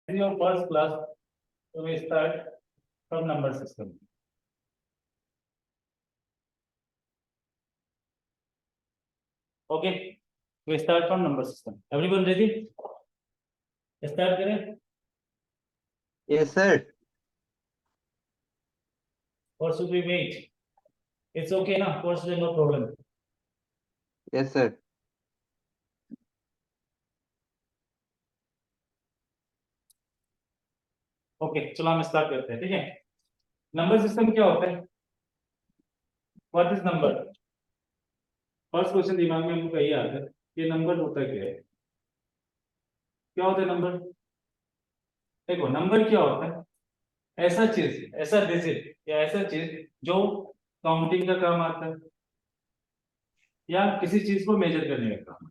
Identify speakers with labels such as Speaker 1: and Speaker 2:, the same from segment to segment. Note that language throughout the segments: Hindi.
Speaker 1: your first class, so we start from number system. Okay, we start from number system. Everyone ready? Start करें?
Speaker 2: Yes, sir.
Speaker 1: Or should we wait? It's okay, na? First, no problem.
Speaker 2: Yes, sir.
Speaker 1: Okay चलो हम स्टार्ट करते हैं ठीक है नंबर सिस्टम क्या होता है what is number first question दिमाग में हमको यही आता है कि नंबर होता क्या होता है नंबर देखो नंबर क्या होता है ऐसा चीज ऐसा डिजिट या ऐसा चीज जो काउंटिंग का काम आता है या किसी चीज को मेजर करने का काम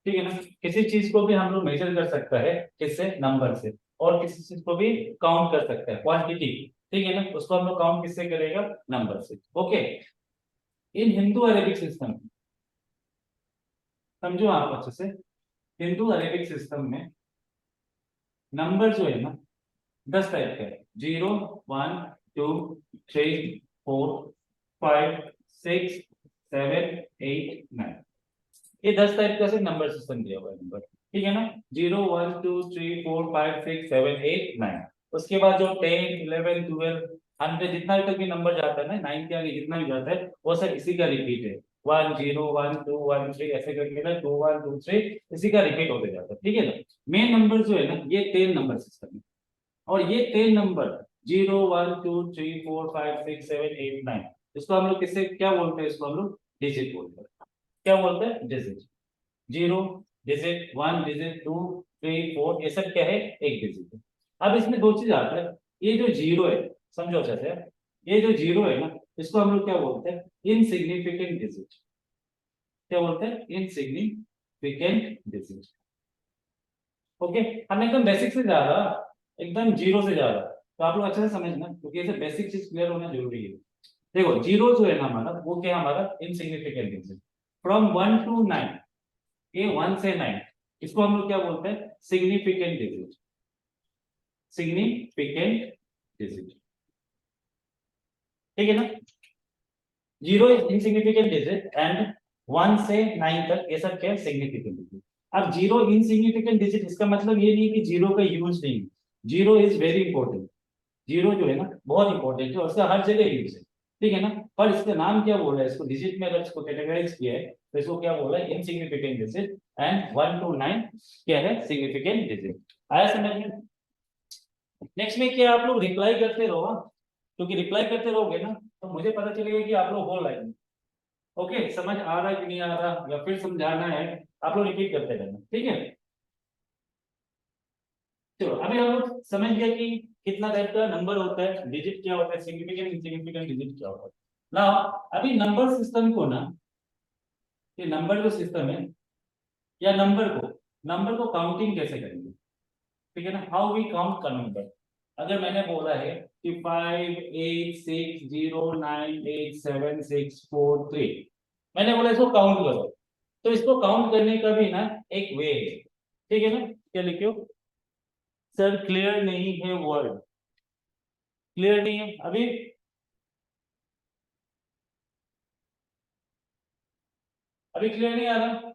Speaker 1: ठीक है ना किसी चीज को भी हम लोग मेजर कर सकता है किससे नंबर से और किसी चीज को भी काउंट कर सकता है क्वांटिटी ठीक है ना उसको हम लोग काउंट किससे करेगा नंबर से okay in Hindu Arabic system समझो आप अच्छे से हिंदू अरेबिक सिस्टम में नंबर जो है ना 10 टाइप का है 0 1 2 3 4 5 6 7 8 9 ये 10 टाइप का से नंबर सिस्टम दिया हुआ है नंबर ठीक है ना 0 1 2 3 4 5 6 7 8 9 उसके बाद जो 10 11 12 100 जितना तक भी नंबर जाता है ना 9 के आगे जितना भी जाता है वो सब इसी का रिपीट है 1 0 1 2 1 3 ऐसे करके ना 2 1 2 3 इसी का रिपीट होते जाता है ठीक है ना मेन नंबर जो है ना ये 10 नंबर सिस्टम है और ये 10 नंबर 0 1 2 3 4 5 6 7 8 9 इसको हम लोग किससे क्या बोलते हैं इसको हम लोग डिजिट बोलते हैं क्या बोलते हैं डिजिट 0 डिजिट 1 डिजिट 2 3 4 ये सब क्या है एक डिजिट है अब इसमें दो चीज आता है ये जो जीरो है समझो अच्छे से ये जो जीरो है ना इसको हम लोग क्या बोलते हैं इनसिग्निफिकेंट डिजिट क्या बोलते हैं इनसिग्निफिकेंट डिजिट ओके हम एकदम बेसिक से जा रहा एकदम जीरो से जा रहा तो आप लोग अच्छे से समझना क्योंकि ऐसे बेसिक चीज क्लियर होना जरूरी है देखो जीरो जो है ना हमारा वो क्या हमारा इनसिग्निफिकेंट डिजिट फ्रॉम 1 टू 9 ये 1 से 9 इसको हम लोग क्या बोलते हैं सिग्निफिकेंट डिजिट सिग्निफिकेंट डिजिट ठीक है ना zero is insignificant digit and 1 से 9 तक ये सब क्या है सिग्निफिकेंट डिजिट अब जीरो इनसिग्निफिकेंट डिजिट इसका मतलब ये नहीं कि जीरो का यूज नहीं zero is very important zero जो है ना बहुत इंपॉर्टेंट है और इसका हर जगह यूज है ठीक है ना पर इसका नाम क्या बोल रहा है इसको डिजिट में अगर इसको कैटेगराइज किया है तो इसको क्या बोल रहा है इनसिग्निफिकेंट डिजिट एंड 1 टू 9 क्या है सिग्निफिकेंट डिजिट आया समझ में नेक्स्ट में क्या आप लोग रिप्लाई करते रहो क्योंकि रिप्लाई करते रहोगे ना तो मुझे पता चलेगा कि आप लोग हो लाइन ओके समझ आ रहा है कि नहीं आ रहा या फिर समझाना है आप लोग रिपीट करते रहना ठीक है चलो अभी हम लोग समझ गए कि कितना टाइप का नंबर होता है डिजिट क्या होता है सिग्निफिकेंट इनसिग्निफिकेंट डिजिट क्या होता है ना अभी नंबर सिस्टम को ना ये नंबर जो सिस्टम है या नंबर को काउंटिंग कैसे करेंगे ठीक है ना हाउ वी काउंट का नंबर अगर मैंने बोला है कि 5 8 6 0 9 8 7 6 4 3 मैंने बोला इसको काउंट करो तो इसको काउंट करने का भी ना एक वे है ठीक है ना क्या लिखो सर क्लियर नहीं है वर्ड क्लियर नहीं है अभी क्लियर नहीं आ रहा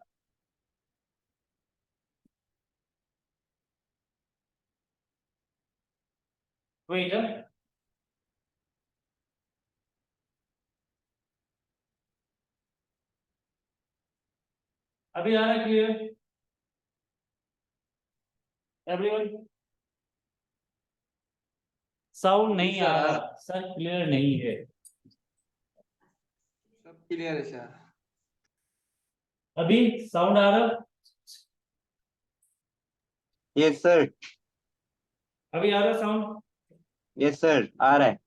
Speaker 1: वेट अभी आ रहा है क्लियर एवरीवन साउंड नहीं आ रहा सर क्लियर नहीं है
Speaker 2: सब क्लियर है सर
Speaker 1: अभी साउंड आ रहा
Speaker 2: यस सर
Speaker 1: अभी आ रहा साउंड
Speaker 2: यस सर आ रहा है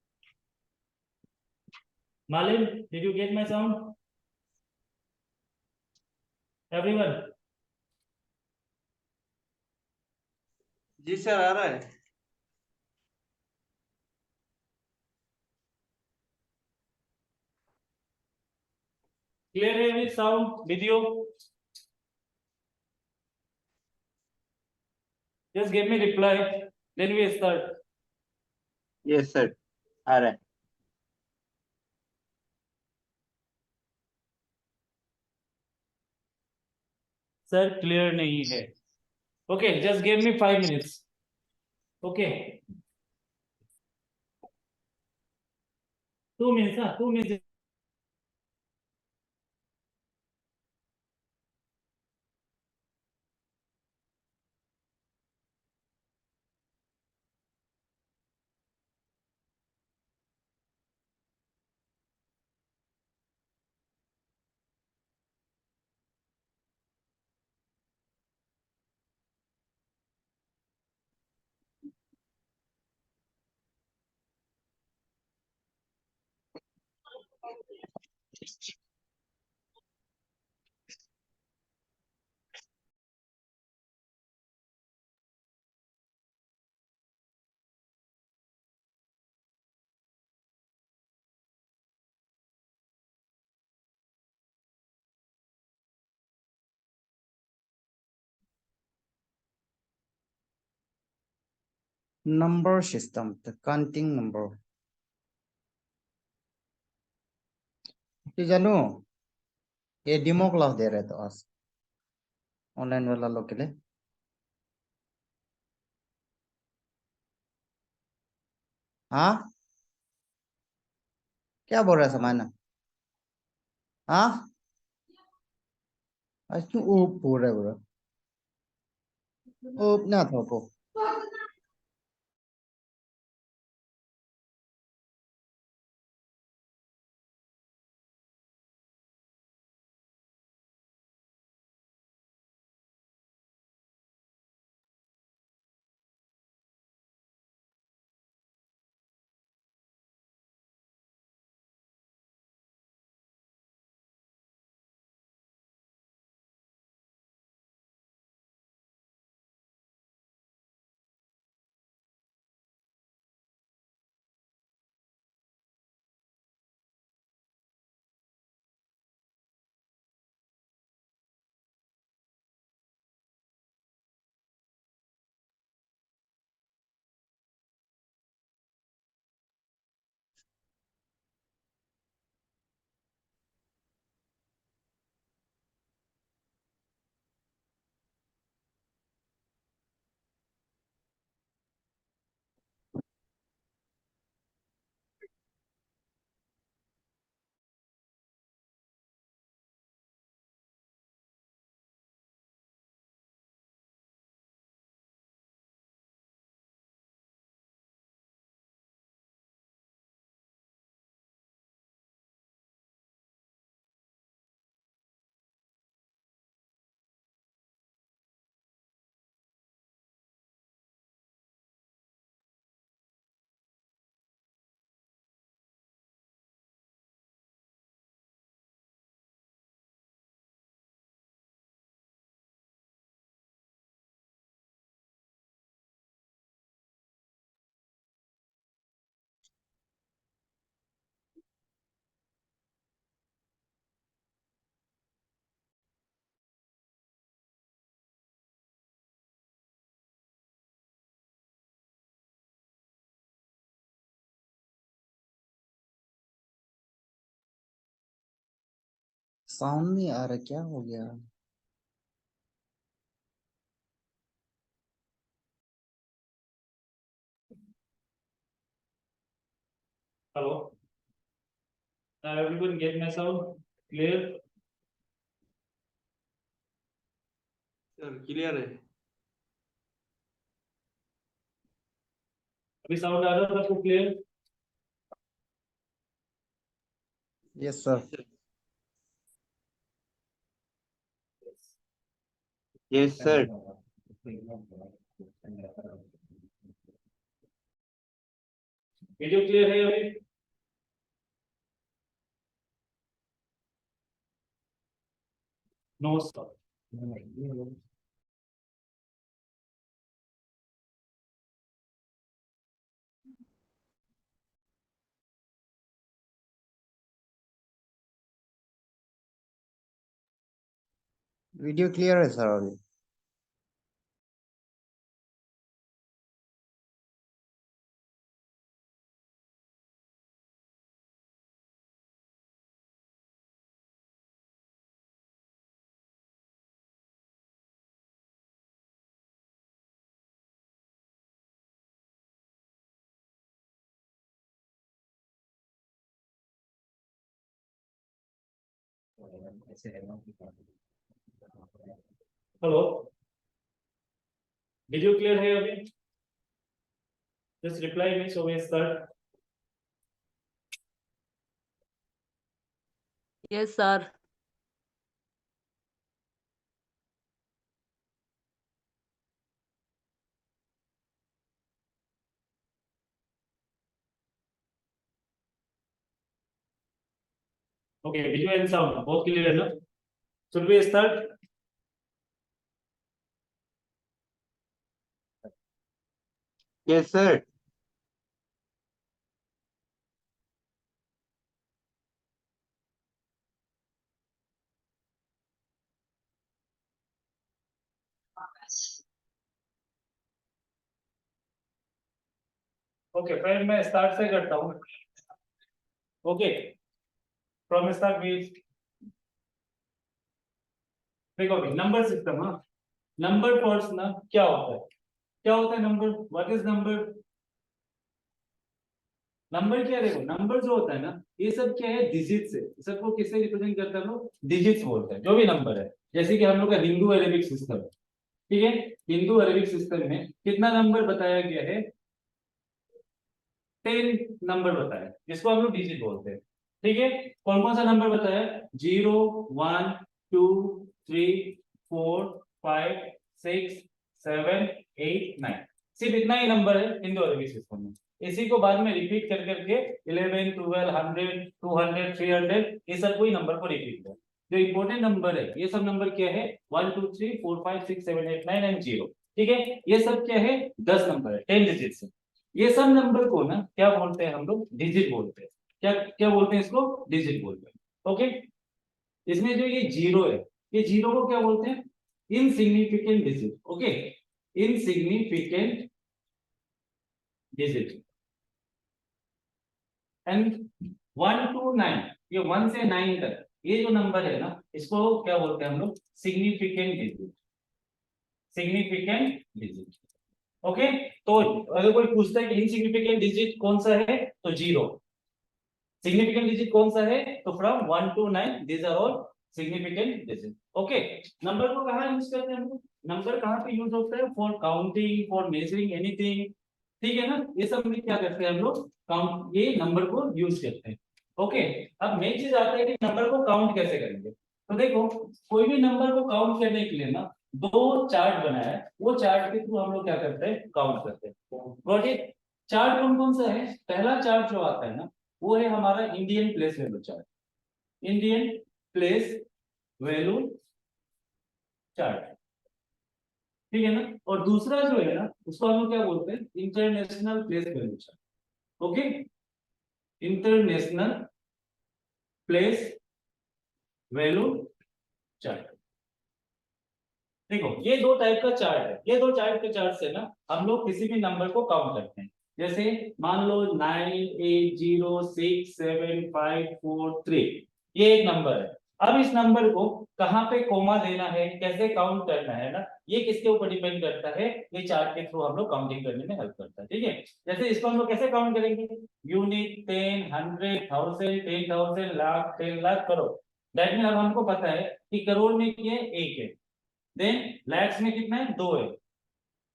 Speaker 1: मालिन did you get my sound everyone
Speaker 2: जी सर आ रहा है
Speaker 1: क्लियर है अभी sound video Just give me reply. Then we start.
Speaker 2: Yes sir, आ रहा है.
Speaker 1: Sir, clear नहीं है. Okay, just give me 5 minutes. Okay. 2 minutes, huh? 2 minutes.
Speaker 3: Number system, the counting number. जानू ये डेमो क्लास दे रहे तो आज ऑनलाइन वाला लोग के लिए. हाँ क्या बोल रहा है समाना? हाँ आज क्यों ऊप बोल रहा है बोला? ऊप ना था को. साउंड नहीं आ रहा, क्या हो गया?
Speaker 1: Hello. Now everyone get my sound clear?
Speaker 2: Sir, clear है.
Speaker 1: अभी साउंड आ रहा है सबको clear?
Speaker 3: Yes sir.
Speaker 2: Yes sir.
Speaker 1: Video clear है अभी? No stop.
Speaker 3: वीडियो क्लियर है सर अभी.
Speaker 1: हेलो, वीडियो क्लियर है अभी? Just reply me so we start.
Speaker 4: Yes, sir.
Speaker 1: Okay, video and sound both clear ना? Should we start?
Speaker 2: Yes, sir.
Speaker 1: Okay, friend मैं स्टार्ट से करता हूँ. ओके, फ्रॉम स्टार्ट मीन्स देखो अभी नंबर सिस्टम. हाँ, नंबर फर्स्ट ना क्या होता है? क्या होता है number? What is number? Number क्या है? देखो नंबर जो होता है ना, ये सब क्या है? डिजिट से. सबको किससे रिप्रेजेंट करते हैं लोग? डिजिट्स बोलते हैं जो भी नंबर है. जैसे कि हम लोग का हिंदू अरेबिक सिस्टम, ठीक है? हिंदू अरेबिक सिस्टम में कितना नंबर बताया गया है? 10 नंबर बताया, जिसको हम लोग डिजिट बोलते हैं. ठीक है? कौन कौन सा नंबर बताया? 0 1 2 3 4 5 6 7 8 9. सिर्फ इतना ही नंबर है हिंदू अरबी सिस्टम में. इसी को बाद में रिपीट कर करके 11 12 100 200 300 ये सब कोई नंबर को रिपीट कर. जो इंपॉर्टेंट नंबर है ये सब नंबर क्या है? 1 2 3 4 5 6 7 8 9 एंड 0. ठीक है? ये सब क्या है? 10 नंबर है, 10 डिजिट्स है. ये सब नंबर को ना क्या बोलते हैं हम लोग? डिजिट बोलते हैं. क्या क्या बोलते हैं इसको? डिजिट बोलते हैं. ओके, इसमें जो ये जीरो है, ये जीरो को क्या बोलते हैं? Insignificant digit. Okay, insignificant digit. And 1 to 9, ये 1 से 9 तक ये जो नंबर है ना, इसको क्या बोलते हैं हम लोग? Significant digit. Significant digit. Okay, तो अगर कोई पूछता है कि इनसिग्निफिकेंट डिजिट कौन सा है, तो 0. सिग्निफिकेंट डिजिट कौन सा है? तो from 1 to 9 these are all significant digit. Okay, number को कहां यूज करते हैं हम लोग? नंबर कहां पे यूज होता है? For counting, for measuring anything. ठीक है ना? ये सब में क्या करते हैं हम लोग? काउंट, ये नंबर को यूज करते हैं. ओके, अब मेन चीज आता है कि नंबर को काउंट कैसे करेंगे. तो देखो, कोई भी नंबर को काउंट करने के लिए ना दो चार्ट बनाया है, वो चार्ट के थ्रू हम लोग क्या करते हैं? काउंट करते हैं. Got it? चार्ट कौन कौन सा है? पहला चार्ट जो आता है ना, वो है हमारा Indian place value chart. Indian place value chart. ठीक है ना? और दूसरा जो है ना, उसको हम लोग क्या बोलते हैं? International place value chart. Okay, international place value chart. देखो ये दो टाइप का चार्ट है. ये दो टाइप के चार्ट से ना हम लोग किसी भी नंबर को काउंट करते हैं. जैसे मान लो 9 8 0 6 7 5 4 3, ये एक नंबर है. अब इस नंबर को कहाँ पे कोमा देना है, कैसे काउंट करना है ना, ये किसके ऊपर डिपेंड करता है? ये चार्ट के थ्रू हम लोग काउंटिंग करने में हेल्प करता है. ठीक है? जैसे इसको हम लोग कैसे काउंट करेंगे? Unit, 10 100 1000 10,000 lakh 10 lakh crore. That mean अब हमको पता है कि करोड़ में ये एक है. देन लैक्स में कितना है? 2 है.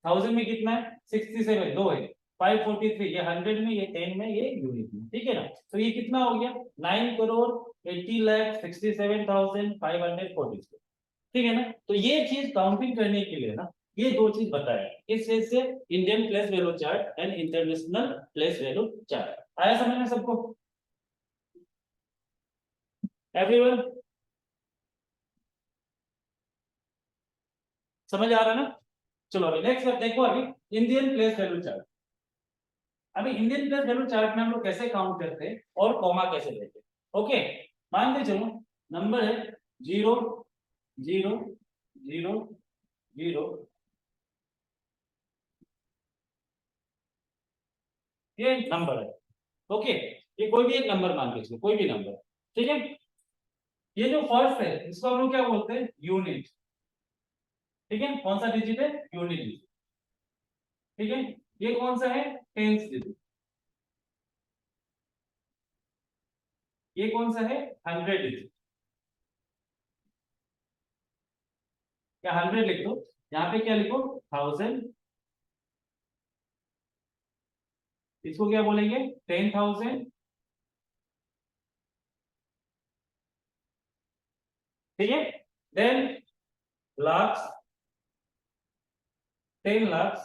Speaker 1: थाउजेंड में कितना है? 67, 2 है. 543, ये 100 में, ये 10 में, ये यूनिट में. ठीक है ना? तो ये कितना हो गया? 9 करोड़ 80 लाख 67,543. ठीक है ना? तो ये चीज काउंटिंग करने के लिए ना ये दो चीज बताया. इस वजह से Indian place value chart and international place value chart. आया समझ में सबको? एवरीवन समझ आ रहा है ना? चलो अभी नेक्स्ट देखो. अभी इंडियन प्लेस वैल्यू चार्ट. अभी इंडियन प्लेस वैल्यू चार्ट में हम लोग कैसे काउंट करते हैं और कॉमा कैसे देते हैं. ओके, मान के चलो नंबर है 0 0 0 0. ये नंबर है. ओके, ये कोई भी एक नंबर मान के चलो, कोई भी नंबर. ठीक है? ये जो फर्स्ट है इसको हम लोग क्या बोलते हैं? यूनिट. ठीक है? कौन सा डिजिट है? Unit digit. ठीक है? ये कौन सा है? Tens digit. ये कौन सा है? 100 डिजिट. क्या 100 लिख दो, यहाँ पे क्या लिखो 1000, इसको क्या बोलेंगे 10,000, ठीक है। देन लाख, 10 लाख,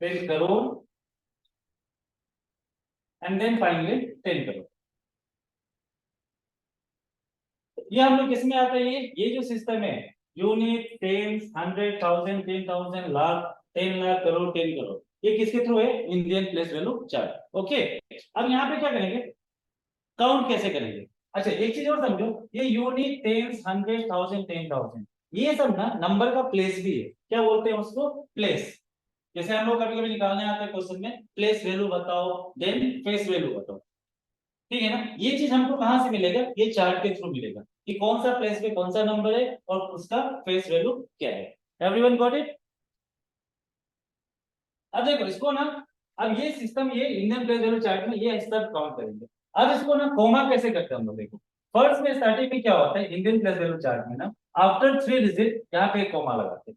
Speaker 1: फिर crore, and then finally 10 crore. ये हम लोग किसमें आता है, ये जो सिस्टम है यूनिट, टेंस, 100, 1000, 10,000, लाख, 10 लाख, करोड़, 10 करोड़, ये किसके थ्रू है, Indian place value chart. Okay, अब यहाँ पे क्या करेंगे, काउंट कैसे करेंगे। अच्छा एक चीज और समझो, ये यूनिट, टेंस, 100, 1000, 10,000, ये सब ना नंबर का प्लेस भी है, क्या बोलते हैं उसको, प्लेस। जैसे हम लोग कभी कभी निकालने आते हैं क्वेश्चन में, प्लेस वैल्यू बताओ, देन फेस वैल्यू बताओ, ठीक है ना। ये चीज हमको कहां से मिलेगा, ये चार्ट के थ्रू मिलेगा कि कौन सा प्लेस पे कौन सा नंबर है और उसका फेस वैल्यू क्या है। Everyone got it. अब देखो इसको ना, अब ये सिस्टम, ये इंडियन प्लेस वैल्यू चार्ट में ये सब काउंट करेंगे। अब इसको ना कोमा कैसे करते हैं हम लोग, देखो फर्स्ट में स्टार्टिंग में क्या होता है इंडियन प्लेस वैल्यू चार्ट में ना, आफ्टर 3 डिजिट यहाँ पे एक कोमा लगाते हैं,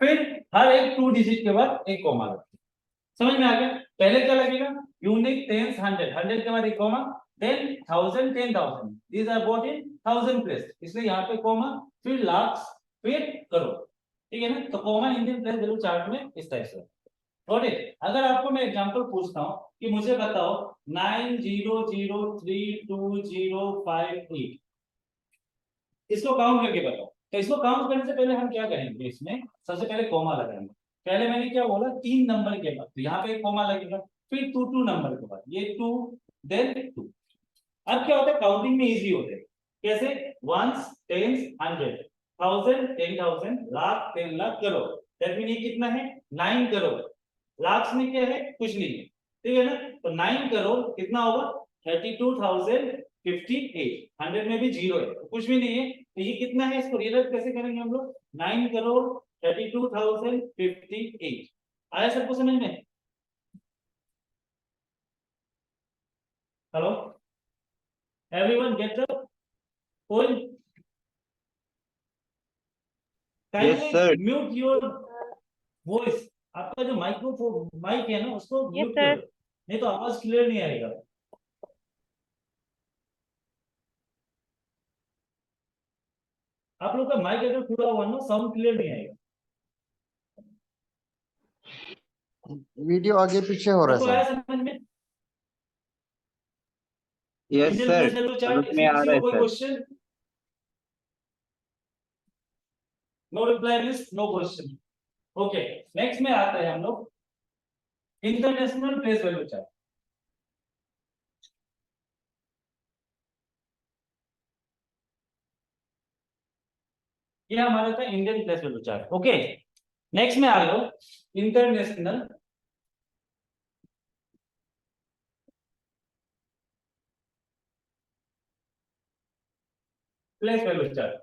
Speaker 1: फिर हर एक 2 डिजिट के बाद एक कोमा लगाते हैं। समझ में आ गया, पहले क्या लगेगा, यूनिट, टेंस, 100, 100 के बाद एक comma, then 1000, 10,000, these are both in 1000 place, इसलिए यहाँ पे कोमा, फिर लाख, फिर करोड़, ठीक है ना। तो comma Indian place value chart में इस टाइप से। Got it. अगर आपको मैं एग्जांपल पूछता हूं कि मुझे बताओ 90032058, इसको काउंट करके बताओ, तो इसको काउंट करने से पहले हम क्या करेंगे, इसमें सबसे पहले कोमा लगाएंगे। पहले मैंने क्या बोला, 3 नंबर के बाद, तो यहाँ पे एक कोमा लगेगा, फिर 2 नंबर के बाद ये 2, देन 2। अब क्या होता है, काउंटिंग में इजी होता है, कैसे, once, tens, 100, 1000, 10,000, lakh, 10 lakh, crore, that mean ये कितना है 9 करोड़। लाख में क्या है, कुछ नहीं है, ठीक है ना। तो 9 करोड़ कितना होगा, 32,058, 100 में भी जीरो है तो कुछ भी नहीं है, तो ये कितना है, इसको रियलाइज कैसे करेंगे हम लोग, 9 करोड़ 32,058। आया सबको समझ में, hello, everyone get the point.
Speaker 2: Yes, sir.
Speaker 1: Kindly mute your voice, आपका जो माइक्रोफोन माइक है ना उसको
Speaker 4: Yes,
Speaker 1: म्यूट
Speaker 4: sir.
Speaker 1: करो, नहीं तो आवाज क्लियर नहीं आएगा। आप लोग का माइक अगर खुला हुआ ना साउंड क्लियर नहीं आएगा।
Speaker 3: वीडियो आगे पीछे हो रहा
Speaker 1: सबको
Speaker 3: है
Speaker 1: आया
Speaker 3: सर।
Speaker 1: समझ में,
Speaker 2: Yes,
Speaker 1: Indian
Speaker 2: sir.
Speaker 1: Place value
Speaker 2: समझ
Speaker 1: चार्ट,
Speaker 2: में
Speaker 1: इसमें
Speaker 2: आ
Speaker 1: किसी
Speaker 2: रहा
Speaker 1: को
Speaker 2: है
Speaker 1: कोई
Speaker 2: sir.
Speaker 1: Question, no reply means no question. Okay, next में आता है हम लोग इंटरनेशनल प्लेस वैल्यू चार्ट। ये हमारा था Indian place value chart. Okay, next में आ लो international place value chart.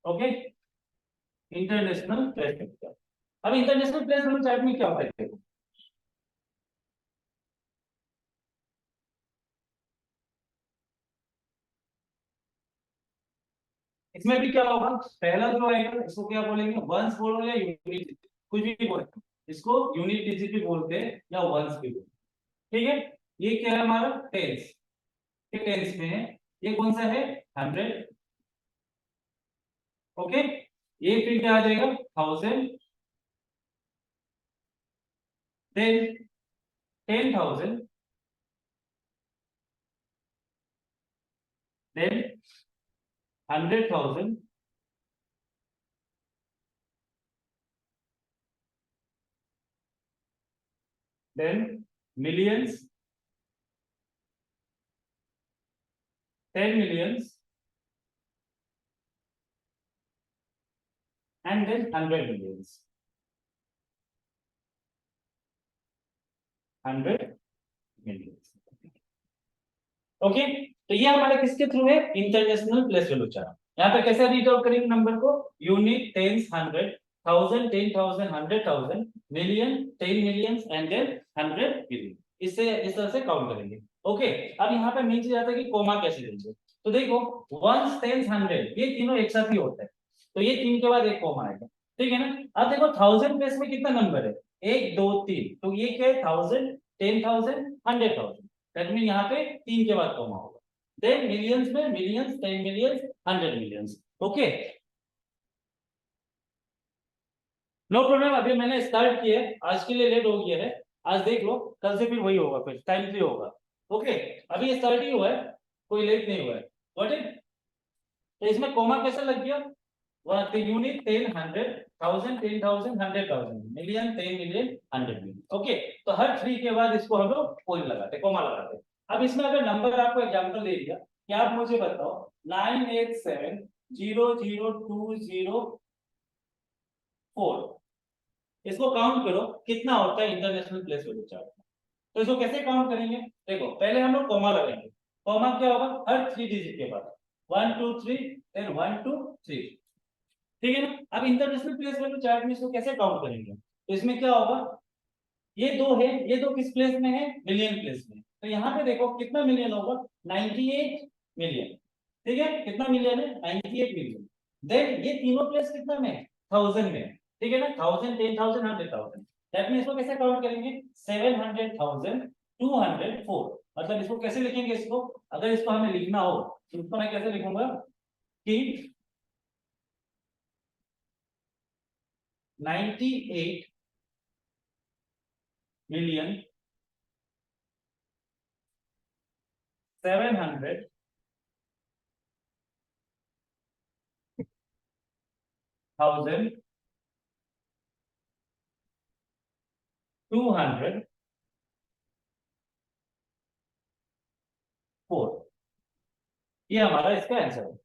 Speaker 1: Okay, international place value chart. अब इंटरनेशनल प्लेस वैल्यू चार्ट में क्या होता है, देखो इसमें भी क्या होगा, पहला जो आएगा इसको क्या बोलेंगे, वंस बोलो या यूनिट, कुछ भी बोलते हैं, इसको यूनिट डिजिट भी बोलते हैं या वंस भी बोलते हैं, ठीक है। ये क्या है हमारा टेंस, ये टेंस में है, ये कौन सा है 100। ओके, ये फिर क्या आ जाएगा 1000, then 10,000, then 100,000, then millions, 10 millions, and then 100 millions, 100 millions। Okay, तो ये हमारे किसके थ्रू है, इंटरनेशनल प्लेस वैल्यू चार्ट। यहाँ पे कैसे रीड आउट करेंगे नंबर को, unit, tens, 100, 1000, 10,000, 100,000, million, 10 millions, and then 100 million. इससे इस तरह से काउंट करेंगे। ओके, अब यहाँ पे मेन चीज आता है कि कोमा कैसे देंगे। तो देखो 1 10 100 ये तीनों एक साथ ही होता है, तो ये 3 के बाद एक कोमा आएगा, ठीक है ना। अब देखो 1000 प्लेस में कितना नंबर है, 1 2 3, तो ये क्या है 1000 10,000 100,000, दैट मीन यहाँ पे 3 के बाद कोमा होगा। देन मिलियंस में millions 10 millions 100 millions. Okay, no problem. अभी मैंने स्टार्ट किया है, आज के लिए लेट हो गया है, आज देख लो, कल से फिर वही होगा, फिर टाइम से होगा। ओके, अभी स्टार्ट ही हुआ है, कोई लेट नहीं हुआ है। Got it. तो इसमें कोमा कैसे लग गया, unit 10 100 1000 10,000 100,000 million 10 million 100 million. Okay, तो हर 3 के बाद इसको हम लोग पॉइंट लगाते, कोमा लगाते। अब इसमें अगर नंबर आपको एग्जांपल दे दिया कि आप मुझे बताओ 987002004, इसको काउंट करो कितना होता है इंटरनेशनल प्लेस वैल्यू चार्ट। तो इसको कैसे काउंट करेंगे, देखो पहले हम लोग कॉमा लगाएंगे। कॉमा क्या होगा, हर 3 डिजिट के बाद 1 2 3 देन 1 2 3, ठीक है ना। अब इंटरनेशनल प्लेस वैल्यू चार्ट में इसको कैसे काउंट करेंगे, तो इसमें क्या होगा, ये दो है, ये दो किस प्लेस में है, मिलियन प्लेस में। तो यहाँ पे देखो कितना मिलियन होगा, 98 मिलियन, ठीक है, कितना मिलियन है 98 मिलियन। देन ये तीनों प्लेस कितना में है, 1000 में, ठीक है ना, 1000 10,000 100,000। दैट मीन इसको कैसे काउंट करेंगे, 700,204। मतलब इसको कैसे लिखेंगे, इसको अगर इसको हमें लिखना हो तो इसको मैं कैसे लिखूंगा कि 98 मिलियन 700,000 204, ये हमारा इसका आंसर है,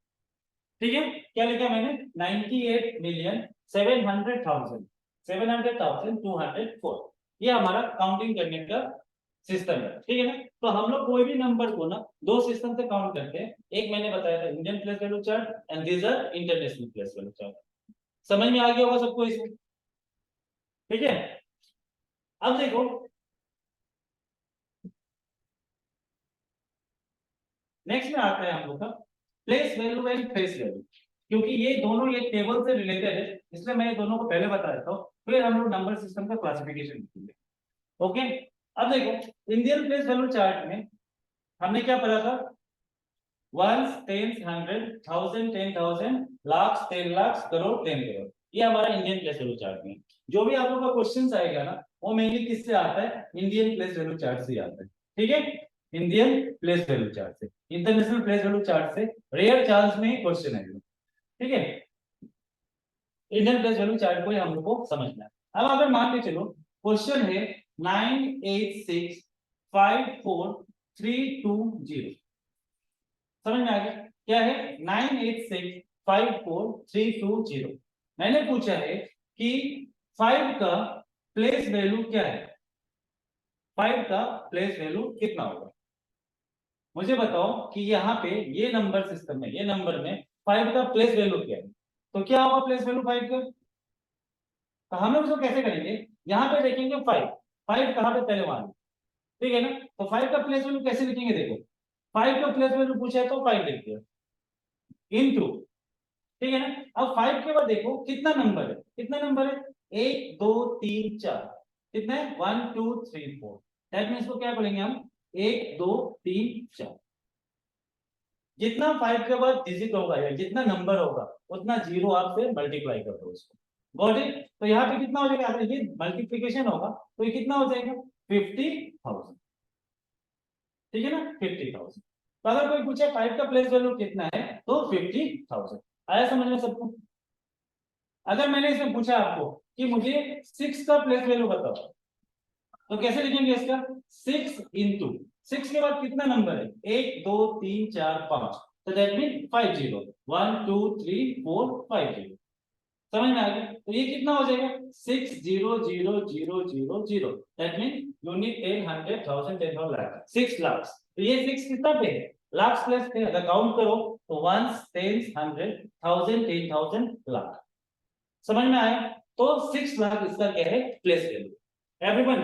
Speaker 1: ठीक है। क्या लिखा मैंने, 98 मिलियन 700,204, ये हमारा काउंटिंग करने का सिस्टम है, ठीक है ना। तो हम लोग कोई भी नंबर को ना दो सिस्टम से काउंट करते हैं, एक मैंने बताया था Indian place value chart and these are international place value chart. समझ में आ गया होगा सबको इसमें, ठीक है। अब देखो नेक्स्ट में आता है हम लोग का place value and face value, क्योंकि ये दोनों ये टेबल से रिलेटेड है, इसलिए मैं ये दोनों को पहले बता देता हूँ, फिर हम लोग नंबर सिस्टम का क्लासिफिकेशन देखेंगे। ओके, अब देखो इंडियन प्लेस वैल्यू चार्ट में हमने क्या पढ़ा था, वंस टेंस 100 1000 10,000 लाख 10 लाख करोड़ 10 करोड़, ये हमारा इंडियन प्लेस वैल्यू चार्ट में। जो भी आप लोग का क्वेश्चन आएगा ना वो मेनली किससे आता है, इंडियन प्लेस वैल्यू चार्ट से आता है, ठीक है, इंडियन प्लेस वैल्यू चार्ट से। इंटरनेशनल प्लेस वैल्यू चार्ट से रेयर चांस में ही क्वेश्चन आएगा, ठीक है। इंडियन प्लेस वैल्यू चार्ट को ही हम लोग को समझना है। अब अगर मान के चलो क्वेश्चन है 9865432 समझ में आ गया, क्या है 9865432 मैंने पूछा है कि 5 का प्लेस वैल्यू क्या है, 5 का प्लेस वैल्यू कितना होगा। मुझे बताओ कि यहाँ पे ये नंबर सिस्टम में, ये नंबर में 5 का प्लेस वैल्यू क्या है, तो क्या होगा प्लेस वैल्यू 5 का। तो हम लोग इसको कैसे करेंगे, यहाँ पे देखेंगे 5 5 कहाँ पे पहले मान, ठीक है ना। तो 5 का प्लेस वैल्यू कैसे लिखेंगे, देखो 5 का प्लेस वैल्यू पूछा है तो 5 लिख दिया इनटू, ठीक है ना। अब 5 के बाद देखो कितना नंबर है, कितना नंबर है 1 2 3 4, कितना है 1 2 3 4, दैट मींस को क्या बोलेंगे हम 1 2 3 4। जितना 5 के बाद डिजिट होगा या जितना नंबर होगा उतना जीरो आपसे मल्टीप्लाई कर दो उसको, गॉट इट। तो यहाँ पे कितना हो जाएगा, ये मल्टीप्लिकेशन होगा तो ये कितना हो जाएगा 50,000, ठीक है ना 50,000। तो अगर कोई पूछे 5 का प्लेस वैल्यू कितना है तो 50,000, आया समझ में सबको। अगर मैंने इसमें पूछा आपको कि मुझे 6 का प्लेस वैल्यू बताओ तो कैसे लिखेंगे इसका 6 इंटू 6 के बाद कितना नंबर है 1 2 3 4 5, तो दैट मीन 50 1 2 3 4 50, समझ में आ गया। तो ये कितना हो जाएगा 6000000, that mean unit 10 100 1000 10,000 lakh 6 lakh. तो ये 6 कितना पे है, लाख प्लस पे, अगर काउंट करो तो 1 10 100 1000 10,000 लाख, समझ में आया। तो 6 लाख इसका क्या है प्लेस वैल्यू। एवरीवन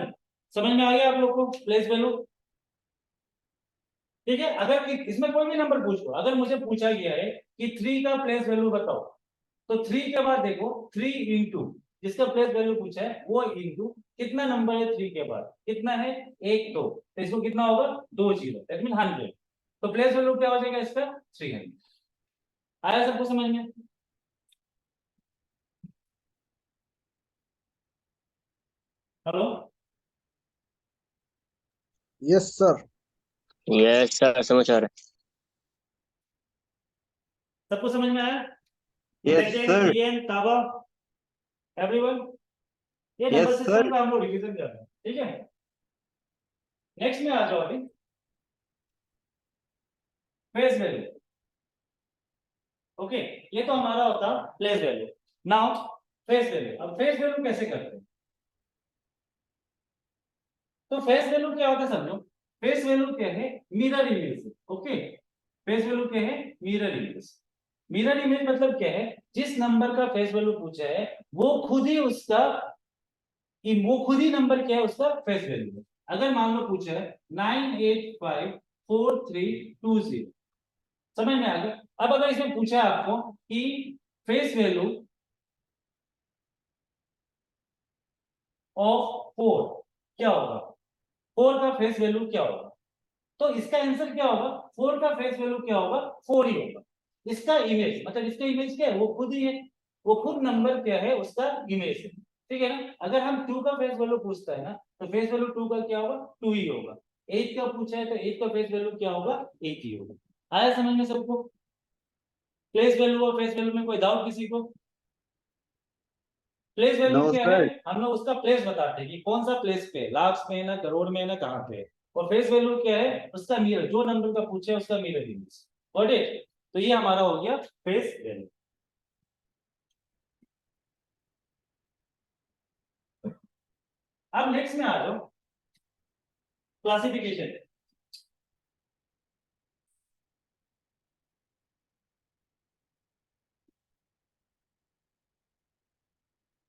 Speaker 1: समझ में आ गया आप लोग को प्लेस वैल्यू? ठीक है, अगर इसमें कोई भी नंबर पूछ लो, अगर मुझे पूछा गया है कि 3 का प्लेस वैल्यू बताओ, तो 3 के बाद देखो 3 इंटू जिसका प्लेस वैल्यू पूछा है वो इंटू कितना नंबर है 3 के बाद, कितना है 1 2, तो इसको कितना होगा 2 0, दैट मीन 100। तो प्लेस वैल्यू क्या हो जाएगा इसका 300। आया सबको समझ में? Hello,
Speaker 3: Yes, sir.
Speaker 2: Yes sir, समझ आ रहा
Speaker 1: सबको समझ में आया?
Speaker 2: है। Yes
Speaker 1: Sachin,
Speaker 2: sir.
Speaker 1: पीएन, ताबा, एवरीवन, ये नंबर
Speaker 2: यस
Speaker 1: सिस्टम
Speaker 2: सर।
Speaker 1: का हम लोग रिवीजन कर रहे हैं, ठीक है? नेक्स्ट में आ जाओ अभी, फेस वैल्यू। ओके, ये तो हमारा होता place value. Now face value, अब फेस वैल्यू कैसे करते हैं? तो फेस वैल्यू क्या होता है समझो, फेस वैल्यू क्या है mirror image. Okay, face value क्या है मिरर इमेज। मिरर इमेज मतलब क्या है, जिस नंबर का फेस वैल्यू पूछा है वो खुद ही उसका वो खुद ही नंबर क्या है उसका फेस वैल्यू है। अगर मान लो पूछा है 9854320, समझ में आ गया? अब अगर इसमें पूछा है आपको कि फेस वैल्यू ऑफ 4 क्या होगा, 4 का फेस वैल्यू क्या होगा, तो इसका आंसर क्या होगा, 4 का फेस वैल्यू क्या होगा 4 ही होगा। इसका इमेज मतलब इसका इमेज क्या है, वो खुद ही है, वो खुद नंबर क्या है उसका इमेज है, ठीक है ना? अगर हम 2 का फेस वैल्यू पूछता है ना, तो फेस वैल्यू 2 का क्या होगा 2 ही होगा। 8 का पूछा है तो 8 का फेस वैल्यू क्या होगा 8 ही होगा। आया समझ में सबको? प्लेस वैल्यू और फेस वैल्यू में कोई डाउट किसी को? प्लेस वैल्यू
Speaker 2: नो
Speaker 1: क्या है,
Speaker 2: सर।
Speaker 1: हम लोग उसका प्लेस बताते हैं कि कौन सा प्लेस पे, लाख में है ना, करोड़ में है ना, कहाँ पे है। और फेस वैल्यू क्या है उसका मिरर, जो नंबर का पूछे उसका मिरर इमेज। Got it? तो ये हमारा हो गया फेस वैल्यू। अब नेक्स्ट में आ जाओ, classification.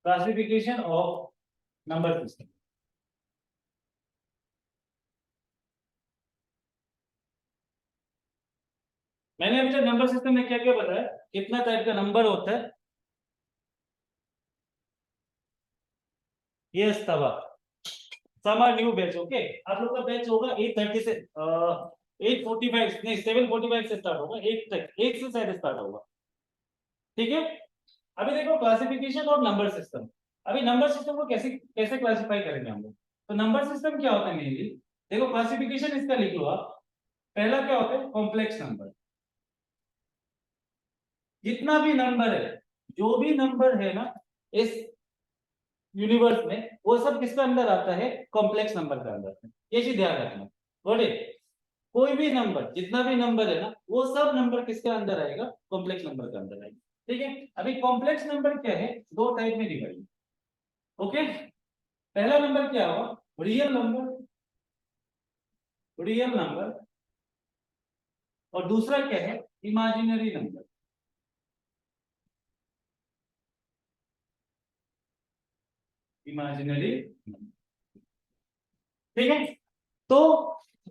Speaker 1: Classification of number system. मैंने अभी तक नंबर सिस्टम में क्या क्या बताया, कितना टाइप का नंबर होता है। ये तबा समा न्यू बैच। ओके, आप लोग का बैच होगा 8:30 से 8:45 नहीं 7:45 से स्टार्ट होगा, 8 तक, 1 से शायद स्टार्ट होगा, ठीक है? अभी देखो क्लासिफिकेशन और नंबर सिस्टम। अभी नंबर सिस्टम को कैसे कैसे क्लासिफाई करेंगे हम लोग? तो नंबर सिस्टम क्या होता है मेनली, देखो क्लासिफिकेशन इसका लिख लो आप। पहला क्या होता है कॉम्प्लेक्स नंबर। जितना भी नंबर है, जो भी नंबर है ना इस यूनिवर्स में, वो सब किसका अंदर आता है कॉम्प्लेक्स नंबर का अंदर। ये चीज ध्यान रखना। Got it? कोई भी नंबर, जितना भी नंबर है ना, वो सब नंबर किसके अंदर आएगा कॉम्प्लेक्स नंबर के अंदर आएगा, ठीक है? अभी कॉम्प्लेक्स नंबर क्या है, दो टाइप में डिवाइड। ओके, पहला नंबर क्या होगा रियल नंबर, रियल नंबर। और दूसरा क्या है इमेजिनरी नंबर, इमेजिनरी नंबर, ठीक है? तो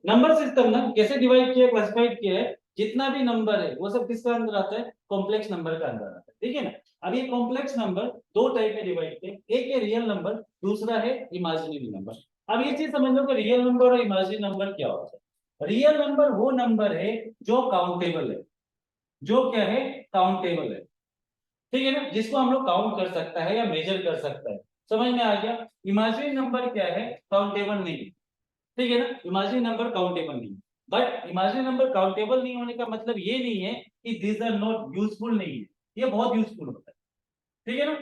Speaker 1: नंबर सिस्टम ना कैसे डिवाइड किया क्लासिफाइड किया है, जितना भी नंबर है वो सब किसका अंदर आता है कॉम्प्लेक्स नंबर का अंदर आता है, ठीक है ना? अब ये कॉम्प्लेक्स नंबर दो टाइप में डिवाइड किए, एक है रियल नंबर, दूसरा है इमेजिनरी नंबर। अब ये चीज समझ लो कि रियल नंबर और इमेजिनरी नंबर क्या होता है। रियल नंबर वो नंबर है जो काउंटेबल है, जो क्या है काउंटेबल है, ठीक है ना, जिसको हम लोग काउंट कर सकता है या मेजर कर सकता है। समझ में आ गया? इमेजिनरी नंबर क्या है काउंटेबल नहीं, ठीक है ना, इमेजिनरी नंबर काउंटेबल नहीं। बट इमेजिनरी नंबर काउंटेबल नहीं होने का मतलब ये नहीं है कि दीज आर नॉट यूजफुल नहीं है, ये बहुत यूजफुल होता है, ठीक है ना?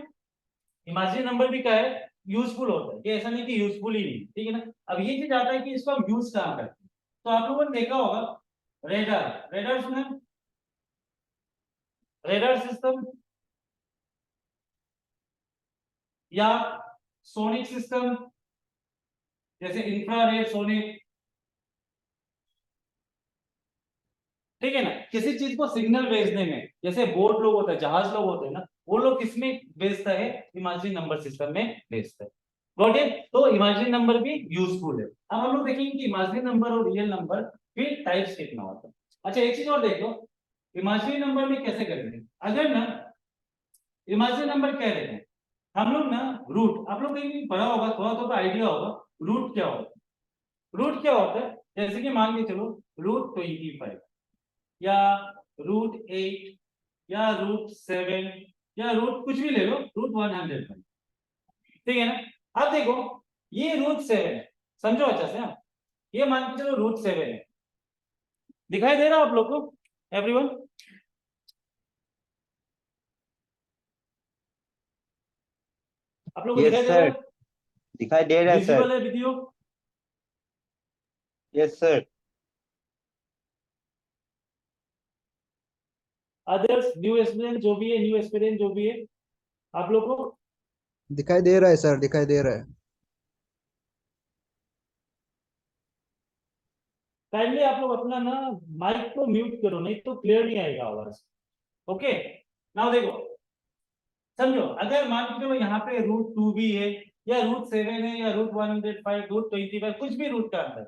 Speaker 1: इमेजिनरी नंबर भी क्या है यूजफुल होता है, ये ऐसा नहीं कि यूजफुल ही नहीं, ठीक है ना? अब ये चीज आता है कि इसको हम यूज कहाँ करते हैं। तो आप लोगों ने देखा होगा रेडार, रेडार सुना, रेडार सिस्टम या सोनिक सिस्टम, जैसे इंफ्रारेड सोनिक, ठीक है ना? किसी चीज को सिग्नल भेजने में, जैसे बोट लोग होता है, जहाज लोग होते हैं ना, वो लोग किसमें भेजता है इमेजिनरी नंबर सिस्टम में भेजता है। Got it? तो इमेजिनरी नंबर भी यूजफुल है। अब हम लोग देखेंगे कि इमेजिनरी नंबर और रियल नंबर फिर टाइप्स कितना होता है। अच्छा एक चीज और देख लो, इमेजिनरी नंबर में कैसे करेंगे। अगर ना इमेजिनरी नंबर कह रहे हैं हम लोग ना, रूट आप लोग कहीं भी पढ़ा होगा, थोड़ा थोड़ा आइडिया होगा रूट क्या होता है। रूट क्या होता है, जैसे कि मान के चलो √25 या √8 या √7 या रूट कुछ भी ले लो, √100, ठीक है ना। अब देखो ये √7 है, समझो अच्छा से। ये मान के चलो √7 है, दिखाई दे रहा है आप लोग को एवरीवन? आप लोग को
Speaker 3: यस
Speaker 1: दिखाई दे रहा
Speaker 3: सर,
Speaker 1: है?
Speaker 3: दिखाई दे रहा है सर।
Speaker 1: विजिबल है video?
Speaker 3: Yes sir.
Speaker 1: Others new experience जो भी है, न्यू एक्सपीरियंस जो भी है आप लोग को
Speaker 4: दिखाई दे रहा है सर, दिखाई दे रहा है।
Speaker 1: काइंडली आप लोग अपना ना माइक को म्यूट करो, नहीं तो क्लियर नहीं आएगा आवाज। ओके नाउ देखो, समझो अगर मान के चलो यहाँ पे √2 भी है या √7 है या √105 √25 कुछ भी रूट का अंदर है,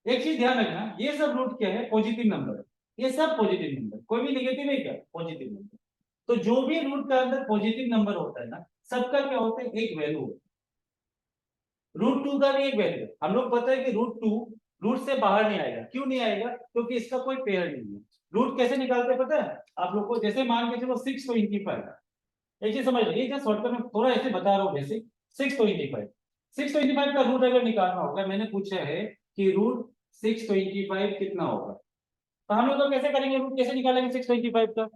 Speaker 1: एक चीज ध्यान रखना, ये सब रूट क्या है, पॉजिटिव नंबर है। ये सब पॉजिटिव नंबर, कोई भी नेगेटिव नहीं कर, पॉजिटिव नंबर। तो जो भी रूट का अंदर पॉजिटिव नंबर होता है ना, सबका क्या होता है, एक वैल्यू होता है। √2 का भी एक वैल्यू है। हम लोग पता है कि √2 रूट से बाहर नहीं आएगा। क्यों नहीं आएगा? क्योंकि इसका कोई पेयर नहीं है। रूट कैसे निकालते हैं पता है आप लोग को? जैसे मान के चलो 625, एक चीज समझ लो, ये जस्ट शॉर्टकट में थोड़ा ऐसे बता रहा हूँ बेसिक। 625 का रूट अगर निकालना होगा, मैंने पूछा है कि √625 कितना होगा, तो हम लोग तो कैसे करेंगे, रूट कैसे निकालेंगे 625 का?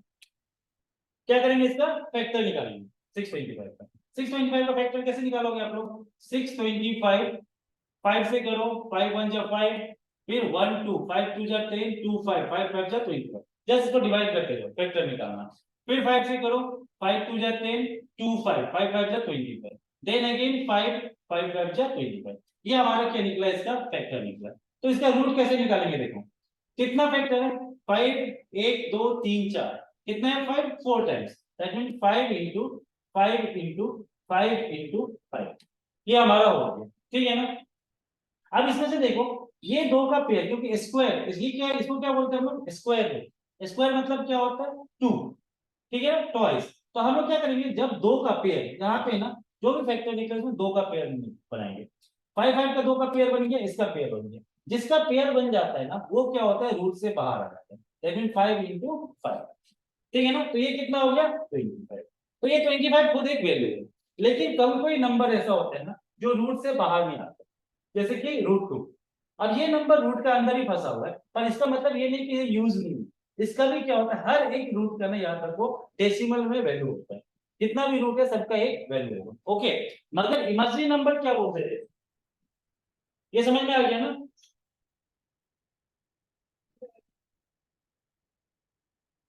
Speaker 1: क्या करेंगे, इसका फैक्टर निकालेंगे 625 का। 625 का फैक्टर कैसे निकालोगे आप लोग? 625 5 से करो, 5 1 जा 5, फिर 1 2 5 2 जा 10 2 5 5 5 जा 25, जस्ट इसको डिवाइड करते जाओ, फैक्टर निकालना। फिर 5 से करो, 5 2 जा 10 2 5 5 5 जा 25, देन अगेन 5 5 5 जा 25। ये हमारा क्या निकला, इसका फैक्टर निकला। तो इसका रूट कैसे निकालेंगे, देखो कितना फैक्टर है, 5 1 2 3 4, कितना है 5 4 times, that mean 5 into 5 into 5 into 5, ये हमारा हो गया, ठीक है ना। अब इसमें से देखो ये दो का पेयर, क्योंकि स्क्वायर, ये क्या है, इसको क्या बोलते हैं हम लोग, स्क्वायर है। स्क्वायर मतलब क्या होता है, 2, ठीक है, ट्वाइस। तो हम लोग क्या करेंगे, जब दो का पेयर यहाँ पे ना, जो भी फैक्टर निकले उसमें दो का पेयर बनाएंगे। 5 5 का दो का पेयर बन गया, इसका पेयर बन गया। जिसका पेयर बन जाता है ना, वो क्या होता है, रूट से बाहर आ जाता है, दैट मीन 5 इंटू 5, ठीक है ना। तो ये कितना हो गया, 25। तो ये 25 खुद एक वैल्यू है, लेकिन कभी कोई नंबर ऐसा होता है ना जो रूट से बाहर नहीं आता, जैसे कि √2। अब ये नंबर रूट का अंदर ही फंसा हुआ है, पर इसका मतलब ये नहीं कि ये यूज नहीं है। इसका भी क्या होता है, हर एक रूट का ना याद रखो डेसिमल में वैल्यू होता है, जितना भी रूट है सबका एक वैल्यू है। ओके, मगर इमेजिनरी नंबर क्या बोलते हैं, ये समझ में आ गया ना।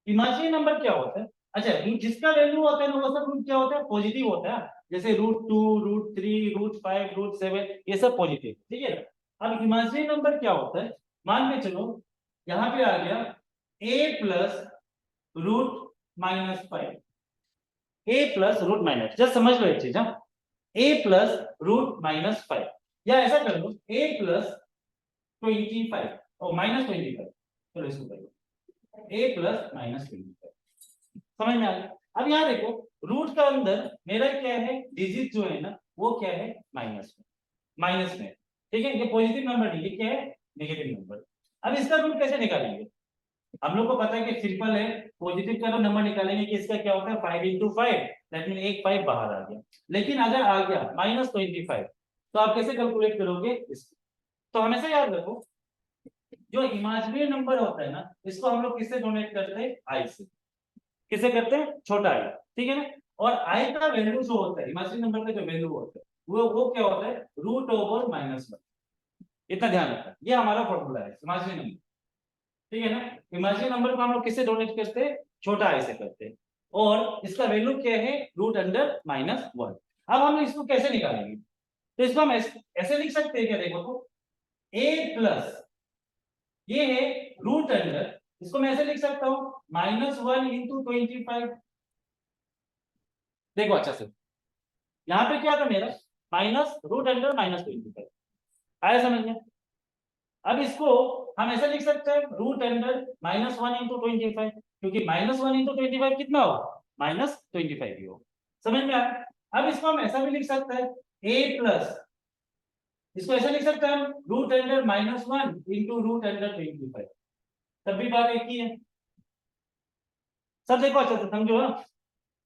Speaker 1: इमेजिनरी नंबर क्या होता है, अच्छा जिसका वैल्यू होता है ना वो सब रूट क्या होता है, पॉजिटिव होता है। जैसे √2 √3 √5 √7 ये सब पॉजिटिव, ठीक है। अब इमेजिनरी नंबर क्या होता है, मान के चलो यहां पे आ गया a plus √-5, a plus √-, just समझ लो एक चीज, हाँ, a प्लस √-5, या ऐसा कर लो a प्लस 25 और -25, चलो इसको कर लो a प्लस -25, समझ में आ गया। अब यहाँ देखो रूट का अंदर मेरा क्या है, डिजिट जो है ना वो क्या है, माइनस में, ठीक है। ये पॉजिटिव नंबर नहीं, ये क्या है, नेगेटिव नंबर। अब इसका रूट कैसे निकालेंगे, हम लोग को पता है कि सिंपल है, पॉजिटिव का तो नंबर निकालेंगे कि इसका क्या होता है 5 इंटू 5, दैट मीन एक 5 बाहर आ गया। लेकिन अगर आ गया -25 तो आप कैसे कैलकुलेट करोगे इसको? तो हमेशा याद रखो जो इमेजिनरी नंबर होता है ना, इसको हम लोग किससे डोनेट करते हैं, आई से। किसे करते हैं, छोटा आई, ठीक है ना। और आई का वैल्यू जो होता है, इमेजिनरी नंबर का जो वैल्यू होता है वो क्या होता है, √/-1, इतना ध्यान रखना, ये हमारा फॉर्मूला है इमेजिनरी नंबर, ठीक है ना। इमेजिनरी नंबर को हम लोग किससे डोनेट करते हैं, छोटा आई से करते हैं, और इसका वैल्यू क्या है, √1। अब हम इसको कैसे निकालेंगे, तो इसको हम ऐसे लिख सकते हैं क्या, देखो तो a प्लस ये है √, इसको मैं ऐसे लिख सकता हूं -1 इंटू 25। देखो अच्छा से, यहां पे क्या था मेरा, माइनस रूट अंडर माइनस 25। आया समझ में? अब इसको हम ऐसे लिख सकते हैं रूट अंडर माइनस 1 इंटू 25, क्योंकि माइनस 1 इंटू 25 कितना होगा? माइनस 25 ही होगा। समझ में आया? अब इसको हम ऐसा भी लिख सकते हैं a प्लस, इसको ऐसे लिख सकते हैं हम root under minus 1 into root under 25। तब भी बात एक ही है। सब देखो अच्छे से समझो।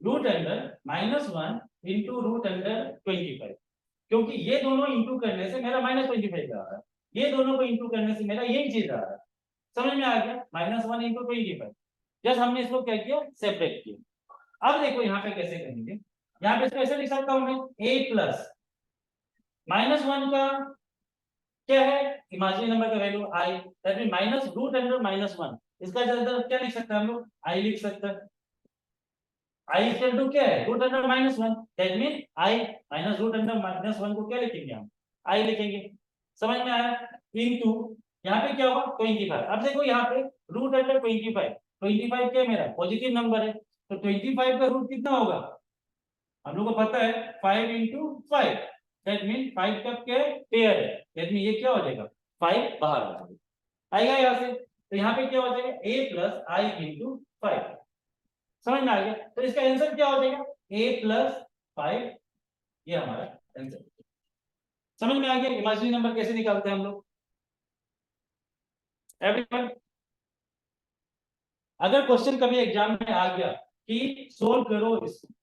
Speaker 1: Root under minus 1 into root under 25, क्योंकि ये दोनों इंटू करने से मेरा माइनस 25 आ रहा है, ये दोनों को इंटू करने से मेरा यही चीज आ रहा है। समझ में आ गया? Minus 1 into 25। जस्ट हमने इसको क्या किया? सेपरेट किया। अब देखो यहाँ पे कैसे करेंगे। यहाँ पे इसको ऐसे लिख सकता हूँ मैं a प्लस माइनस 1 का क्या है? इमेजिनरी नंबर का value i, that mean minus root under minus 1। इसका जल्द क्या लिख सकते हैं हम लोग? i लिख सकते हैं। i इक्वल टू क्या है? Root under minus 1, that mean i minus root under minus 1 को क्या लिखेंगे हम? i लिखेंगे। समझ में आया? इनटू यहाँ पे क्या होगा? 25। अब देखो यहाँ पे रूट अंडर 25 क्या है? मेरा पॉजिटिव नंबर है, तो 25 का रूट कितना होगा? हम लोग को पता है 5 इंटू 5, दैट मीन 5 का क्या है? पेयर है, दैट मीन ये क्या हो जाएगा? 5 बाहर आ जाएगा। आएगा यहाँ से, तो यहाँ पे क्या हो जाएगा? a plus I into 5। समझ में आ गया? तो इसका आंसर क्या हो जाएगा? a प्लस 5, ये हमारा आंसर। समझ में आ गया इमेजिनरी नंबर कैसे निकालते हैं हम लोग? एवरीवन, अगर क्वेश्चन कभी एग्जाम में आ गया कि सोल्व करो इसको,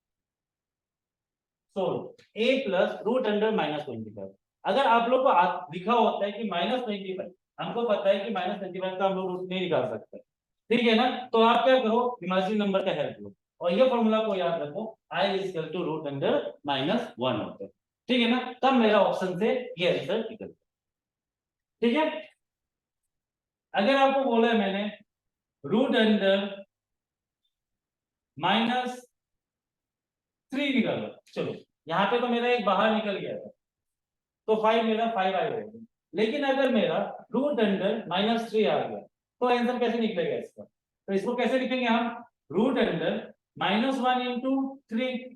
Speaker 1: solve a plus root under minus 25, अगर आप लोग को लिखा होता है कि माइनस 25, हमको पता है कि माइनस 25 का हम लोग रूट नहीं निकाल सकते, ठीक है ना? तो आप क्या करो? इमेजिनरी नंबर का हेल्प लो और ये फॉर्मूला को याद रखो, i equal to root under minus 1 होता है, ठीक है ना? तब मेरा ऑप्शन से ये आंसर निकलता है। ठीक है? अगर आपको बोला है मैंने रूट अंडर माइनस 3 निकालो, चलो यहाँ पे तो मेरा एक बाहर निकल गया था, तो 5 मेरा 5 आएगा। लेकिन अगर मेरा रूट अंडर माइनस 3 आ गया तो आंसर कैसे निकलेगा इसका? तो इसको कैसे लिखेंगे हम? Root under minus 1 into 3।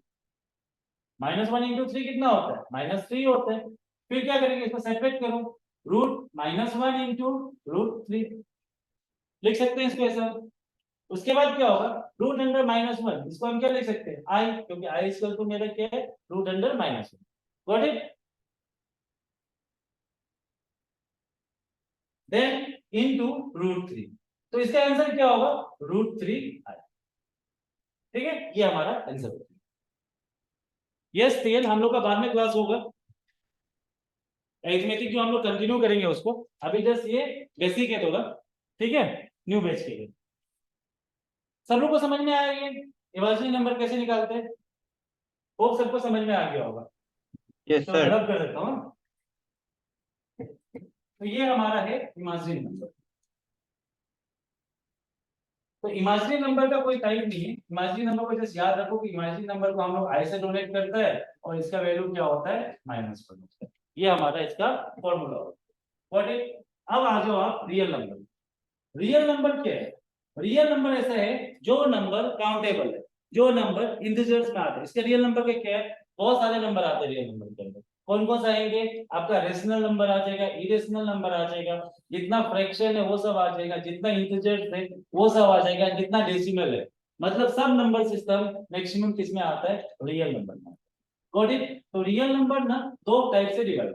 Speaker 1: Minus 1 into 3 कितना होता है? माइनस 3 होता है। फिर क्या करेंगे? इसको सेपरेट करो, रूट माइनस 1 इंटू रूट 3 लिख सकते हैं इसको ऐसा। उसके बाद क्या होगा? रूट अंडर माइनस 1, इसको हम क्या लिख सकते हैं? आई, क्योंकि आई इक्वल टू मेरा क्या है? Root under minus 1। Got it? Then into root 3, तो इसका आंसर क्या होगा? Root 3 i. ठीक है? ये हमारा आंसर होगा। यस तेल, हम लोग का बाद में क्लास होगा अरिथमेटिक, जो हम लोग कंटिन्यू करेंगे उसको। अभी जस्ट ये बेसिक है थोड़ा, ठीक है? न्यू बैच के लिए सब लोग को समझ में आया ये इमेजिनरी नंबर कैसे निकालते हैं? होप सबको समझ में आ गया होगा।
Speaker 2: यस
Speaker 1: तो
Speaker 2: सर।
Speaker 1: रब कर देता हूं। तो ये हमारा है इमेजिनरी नंबर। तो इमेजिनरी नंबर का कोई टाइप नहीं है। इमेजिनरी नंबर को जस्ट याद रखो कि इमेजिनरी नंबर को हम लोग आई से डोनेट करते हैं और इसका वैल्यू क्या होता है? -1 होता है। ये हमारा इसका फॉर्मूला होता है। अब आ जाओ आप रियल नंबर। रियल नंबर क्या है? रियल नंबर ऐसा है जो नंबर काउंटेबल है, जो नंबर इंटीजर्स में आते हैं। इसके रियल नंबर के क्या है? बहुत सारे नंबर आते हैं रियल नंबर के अंदर। कौन कौन से आएंगे? आपका रेशनल नंबर आ जाएगा, इरेशनल नंबर आ जाएगा, जितना फ्रैक्शन है वो सब आ जाएगा, जितना इंटीजर्स है वो सब आ जाएगा, जितना डेसिमल है, मतलब सब नंबर सिस्टम मैक्सिमम किस में आता है? रियल नंबर में। Got it? तो रियल नंबर ना दो टाइप से डिवाइड।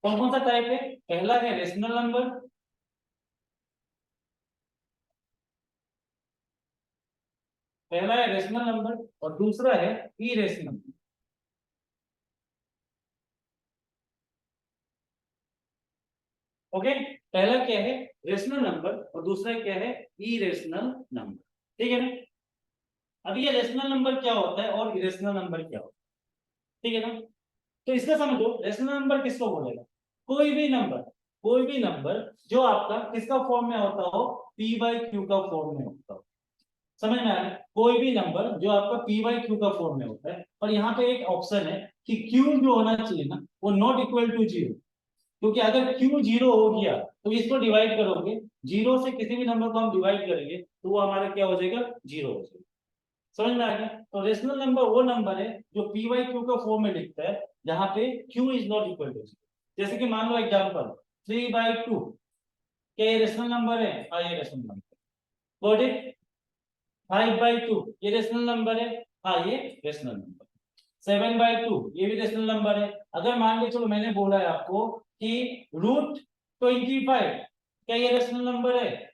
Speaker 1: कौन कौन सा टाइप है? पहला है रेशनल नंबर, पहला है रेशनल नंबर और दूसरा है इरेशनल। ओके? पहला क्या है? रेशनल नंबर और दूसरा क्या है? Irrational number. ठीक है ना? अब ये रेशनल नंबर क्या होता है और इरेशनल नंबर क्या होता है, ठीक है ना? तो इसका समझो, रेशनल नंबर किसको बोलेगा? कोई भी नंबर, कोई भी नंबर जो आपका किसका फॉर्म में होता हो? p बाई क्यू का फॉर्म में होता हो। समझ में आया? कोई भी नंबर जो आपका p बाई क्यू का फॉर्म में होता है। और यहाँ पे एक ऑप्शन है कि q जो होना चाहिए ना वो नॉट इक्वल टू 0, क्योंकि अगर q 0 हो गया तो इसको डिवाइड करोगे, 0 से किसी भी नंबर को हम डिवाइड करेंगे तो वो हमारा क्या हो जाएगा? 0 हो जाएगा। समझ में आ गया? तो रेशनल नंबर वो नंबर है जो पी वाई क्यू का फॉर्म में लिखता है जहां पे q is not equal to 0। जैसे कि मान लो एग्जांपल 3/2, क्या ये रेशनल नंबर है? हाँ ये रेशनल नंबर। Got it? 5/2 ये रेशनल नंबर है? हाँ ये रेशनल नंबर। 7/2 ये भी रेशनल नंबर है। अगर मान के चलो मैंने बोला है आपको कि √25 क्या ये रेशनल नंबर है?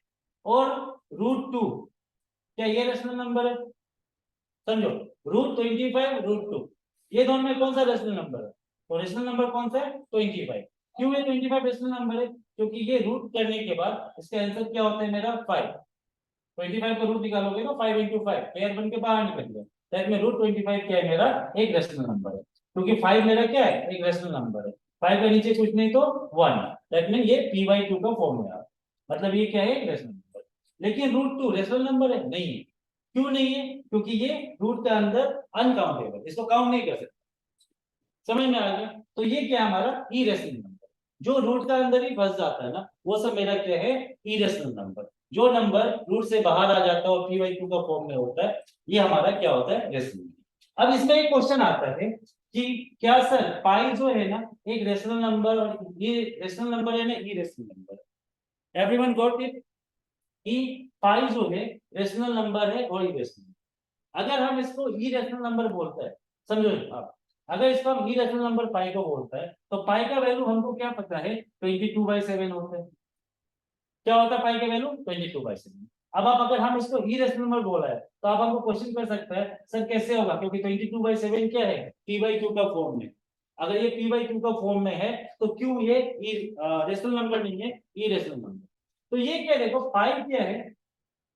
Speaker 1: और √2 क्या ये रेशनल नंबर है? समझो, √25 √2 ये दोनों में कौन सा रेशनल नंबर है? तो रेशनल नंबर कौन सा है? 25। क्यों ये 25 रेशनल नंबर है? क्योंकि ये रूट करने के बाद इसका आंसर क्या होता है मेरा? 5। 25 का रूट निकालोगे तो 5 × 5 पेयर बन के बाहर निकल गया। दैट में √25 क्या है मेरा? एक रेशनल नंबर है। क्योंकि 5 मेरा क्या है? एक रेशनल नंबर है। 5 के नीचे कुछ नहीं तो 1। दैट में ये p/2 का फॉर्म में आ रहा है। मतलब ये क्या है? एक रेशनल नंबर। लेकिन √2 रेशनल नंबर है? नहीं है। क्यों नहीं है? क्योंकि ये रूट के अंदर अनकाउंटेबल, इसको काउंट नहीं कर सकते। समझ में आ गया? तो ये क्या है हमारा? Irrational number. जो रूट के अंदर ही फंस जाता है ना वो सब मेरा क्या है? Irrational number. जो नंबर रूट से बाहर आ जाता है और p/2 का फॉर्म में होता है ये हमारा क्या होता है? Rational number. अब इसमें एक क्वेश्चन आता है कि क्या सर पाई जो है ना एक रेशनल नंबर और ये रेशनल नंबर है ना irrational number? Everyone got it? कि पाई जो है रेशनल नंबर है और इरेशनल। अगर हम इसको इरेशनल नंबर बोलते हैं, समझो आप, अगर इसको हम इरेशनल नंबर पाई को बोलता है तो पाई का वैल्यू हमको क्या पता है? 22/7 होता है। क्या होता है पाई का वैल्यू? 22/7। अब आप अगर हम इसको इरेशनल नंबर बोला है तो आप हमको क्वेश्चन कर सकते हैं सर कैसे होगा? क्योंकि 22/7 क्या है? p/q का फॉर्म में। अगर ये p/q का फॉर्म में है तो क्यों ये रेशनल नंबर नहीं है? Irrational number. तो ये क्या देखो पाई क्या है?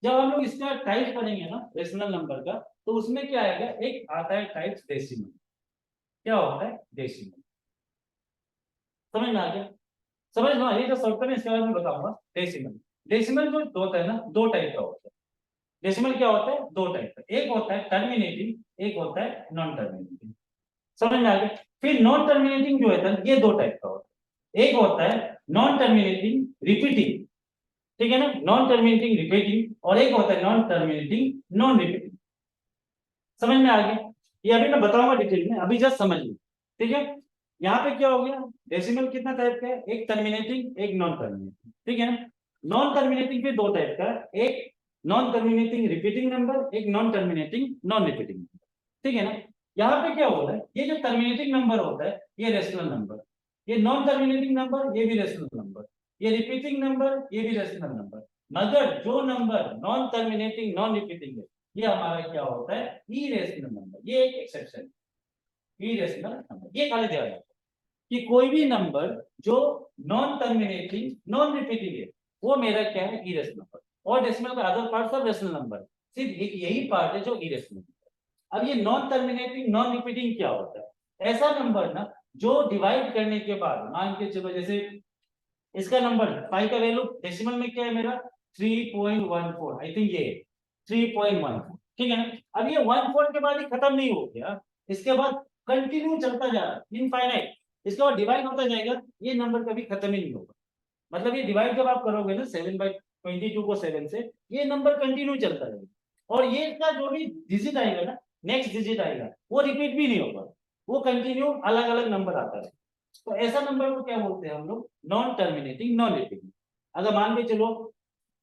Speaker 1: जब हम लोग इसका टाइप करेंगे ना रेशनल नंबर का तो उसमें क्या आएगा? एक आता है टाइप डेसिमल। क्या होता है? डेसिमल। समझ में आ गया? समझ लो ये जो शॉर्ट में इसके बारे में बताऊंगा। डेसिमल, डेसिमल जो होता है ना दो टाइप का होता है। डेसिमल क्या होता है? दो टाइप का। एक होता है टर्मिनेटिंग, एक होता है नॉन टर्मिनेटिंग। समझ में आ गया? फिर नॉन टर्मिनेटिंग जो है ये दो टाइप का होता है। एक होता है नॉन टर्मिनेटिंग रिपीटिंग, ठीक है ना, नॉन टर्मिनेटिंग रिपीटिंग, और एक होता है नॉन टर्मिनेटिंग नॉन रिपीटिंग। समझ में आ गया? ये अभी मैं बताऊंगा डिटेल में, अभी जस्ट समझ लो। ठीक है? यहाँ पे क्या हो गया? डेसिमल कितना टाइप का है? एक टर्मिनेटिंग, एक नॉन टर्मिनेटिंग, ठीक है ना? नॉन टर्मिनेटिंग पे दो टाइप का, एक नॉन टर्मिनेटिंग रिपीटिंग नंबर, एक non terminating non repeating number, ठीक है ना? यहाँ पे क्या होता है? ये जो टर्मिनेटिंग नंबर होता है ये रेशनल नंबर, ये नॉन टर्मिनेटिंग नंबर ये भी रेशनल नंबर, ये रिपीटिंग नंबर ये भी रेशनल नंबर। मगर जो number non terminating non repeating है ये हमारा क्या होता है? Irrational number. ये एक एक्सेप्शन है, इरेशनल नंबर। ये खाली ध्यान रखो कि कोई भी नंबर जो नॉन टर्मिनेटिंग नॉन रिपीटिंग है वो मेरा क्या है? Irrational number. और डेसिमल का अदर पार्ट सब रेशनल नंबर है, सिर्फ एक यही पार्ट है जो इरेशनल नंबर। अब ये नॉन टर्मिनेटिंग नॉन रिपीटिंग क्या होता है? ऐसा नंबर ना जो डिवाइड करने के बाद मान के चलो जैसे इसका नंबर पाई का वैल्यू डेसिमल में क्या है मेरा? 3.14, आई थिंक ये 3.14, ठीक है ना? अब ये 1/4 के बाद ही खत्म नहीं हो गया, इसके बाद कंटिन्यू चलता जा रहा है इनफाइनाइट। इसके बाद डिवाइड होता जाएगा, ये नंबर कभी खत्म ही नहीं होगा। मतलब ये डिवाइड जब आप करोगे ना 7/22 को 7 से, ये नंबर कंटिन्यू चलता रहेगा। और ये इसका जो भी डिजिट आएगा ना, नेक्स्ट डिजिट आएगा वो रिपीट भी नहीं होगा, वो कंटिन्यू अलग अलग नंबर आता है। तो ऐसा नंबर को क्या बोलते हैं हम लोग? Non terminating non repeating. अगर मान के चलो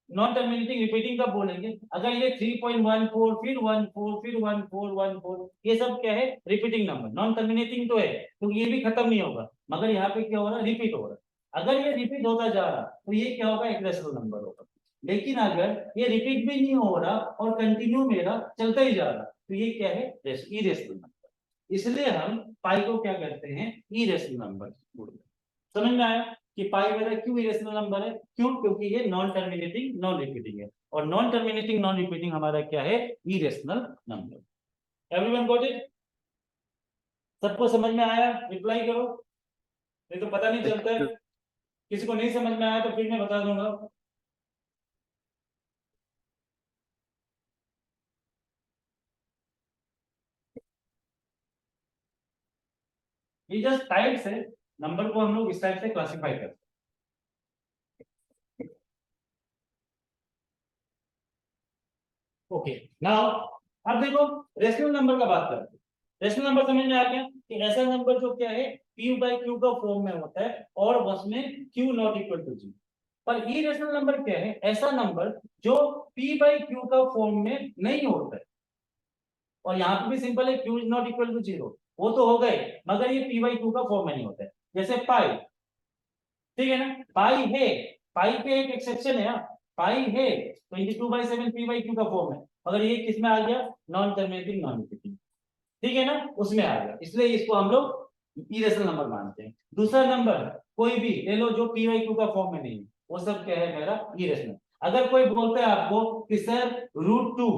Speaker 1: नॉन टर्मिनेटिंग रिपीटिंग कब बोलेंगे? अगर ये 3.14 फिर 14 फिर 14 ये सब क्या है? Repeating number. नॉन टर्मिनेटिंग तो है तो ये भी खत्म नहीं होगा, मगर यहाँ पे क्या हो रहा है? रिपीट हो रहा है। अगर ये रिपीट होता जा रहा तो ये क्या होगा? एक रेशनल नंबर होगा। लेकिन अगर ये रिपीट भी नहीं हो रहा और कंटिन्यू मेरा चलता ही जा रहा तो ये क्या है? Irrational number. इसलिए हम पाई को क्या करते हैं? इरेशनल नंबर बोलते हैं। समझ में आया कि पाई मेरा क्यों इरेशनल नंबर है? क्यों? क्योंकि ये नॉन टर्मिनेटिंग नॉन रिपीटिंग है, और नॉन टर्मिनेटिंग नॉन रिपीटिंग हमारा क्या है? Irrational number. Everyone got it? सबको समझ में आया? रिप्लाई करो, नहीं तो पता नहीं चलता है। किसी को नहीं समझ में आया तो फिर मैं बता दूंगा। ये जस्ट टाइप्स है, नंबर को हम लोग इस टाइप से क्लासिफाई करते हैं। Okay, now अब देखो रेशनल नंबर का बात करते हैं। रेशनल नंबर समझ में आ गया कि ऐसा नंबर जो क्या है p बाई क्यू का फॉर्म में होता है और उसमें q नॉट इक्वल टू 0। पर इरेशनल नंबर क्या है? ऐसा नंबर जो p बाई क्यू का फॉर्म में नहीं होता है। और यहाँ पे भी सिंपल है, q is not equal to 0, वो तो हो गए, मगर ये p बाई क्यू का फॉर्म में नहीं होता है। जैसे पाई, ठीक है ना, पाई है, पाई पे एक एक्सेप्शन है, पाई है 22/7 p बाई क्यू का फॉर्म है, मगर ये किसमें आ गया? नॉन टर्मिनेटिंग नॉन रिपीटिंग, ठीक है ना, उसमें आ गया, इसलिए इसको हम लोग इरेशनल नंबर मानते हैं। दूसरा नंबर कोई भी ले लो जो p बाई क्यू का फॉर्म में नहीं है, वो सब क्या है मेरा इरेशनल। अगर कोई बोलता है आपको कि सर √2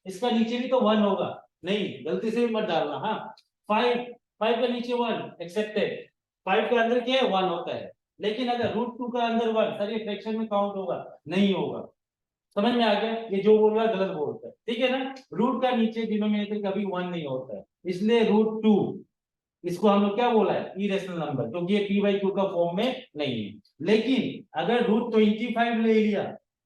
Speaker 1: इसका नीचे भी तो 1 होगा, नहीं, गलती से भी मत डालना, हाँ, 5 के नीचे 1 एक्सेप्टेड, 5 के अंदर क्या है 1 होता है, लेकिन अगर √2 का अंदर 1, सर ये फ्रैक्शन में काउंट होगा, नहीं होगा। समझ में आ गया? ये जो बोल रहा है गलत बोलता है, ठीक है ना। रूट का नीचे डिनोमिनेटर कभी 1 नहीं होता है, इसलिए √2 इसको हम लोग क्या बोला है? इरेशनल नंबर, क्योंकि ये p बाई क्यू का फॉर्म में नहीं है। लेकिन अगर √25 ले लिया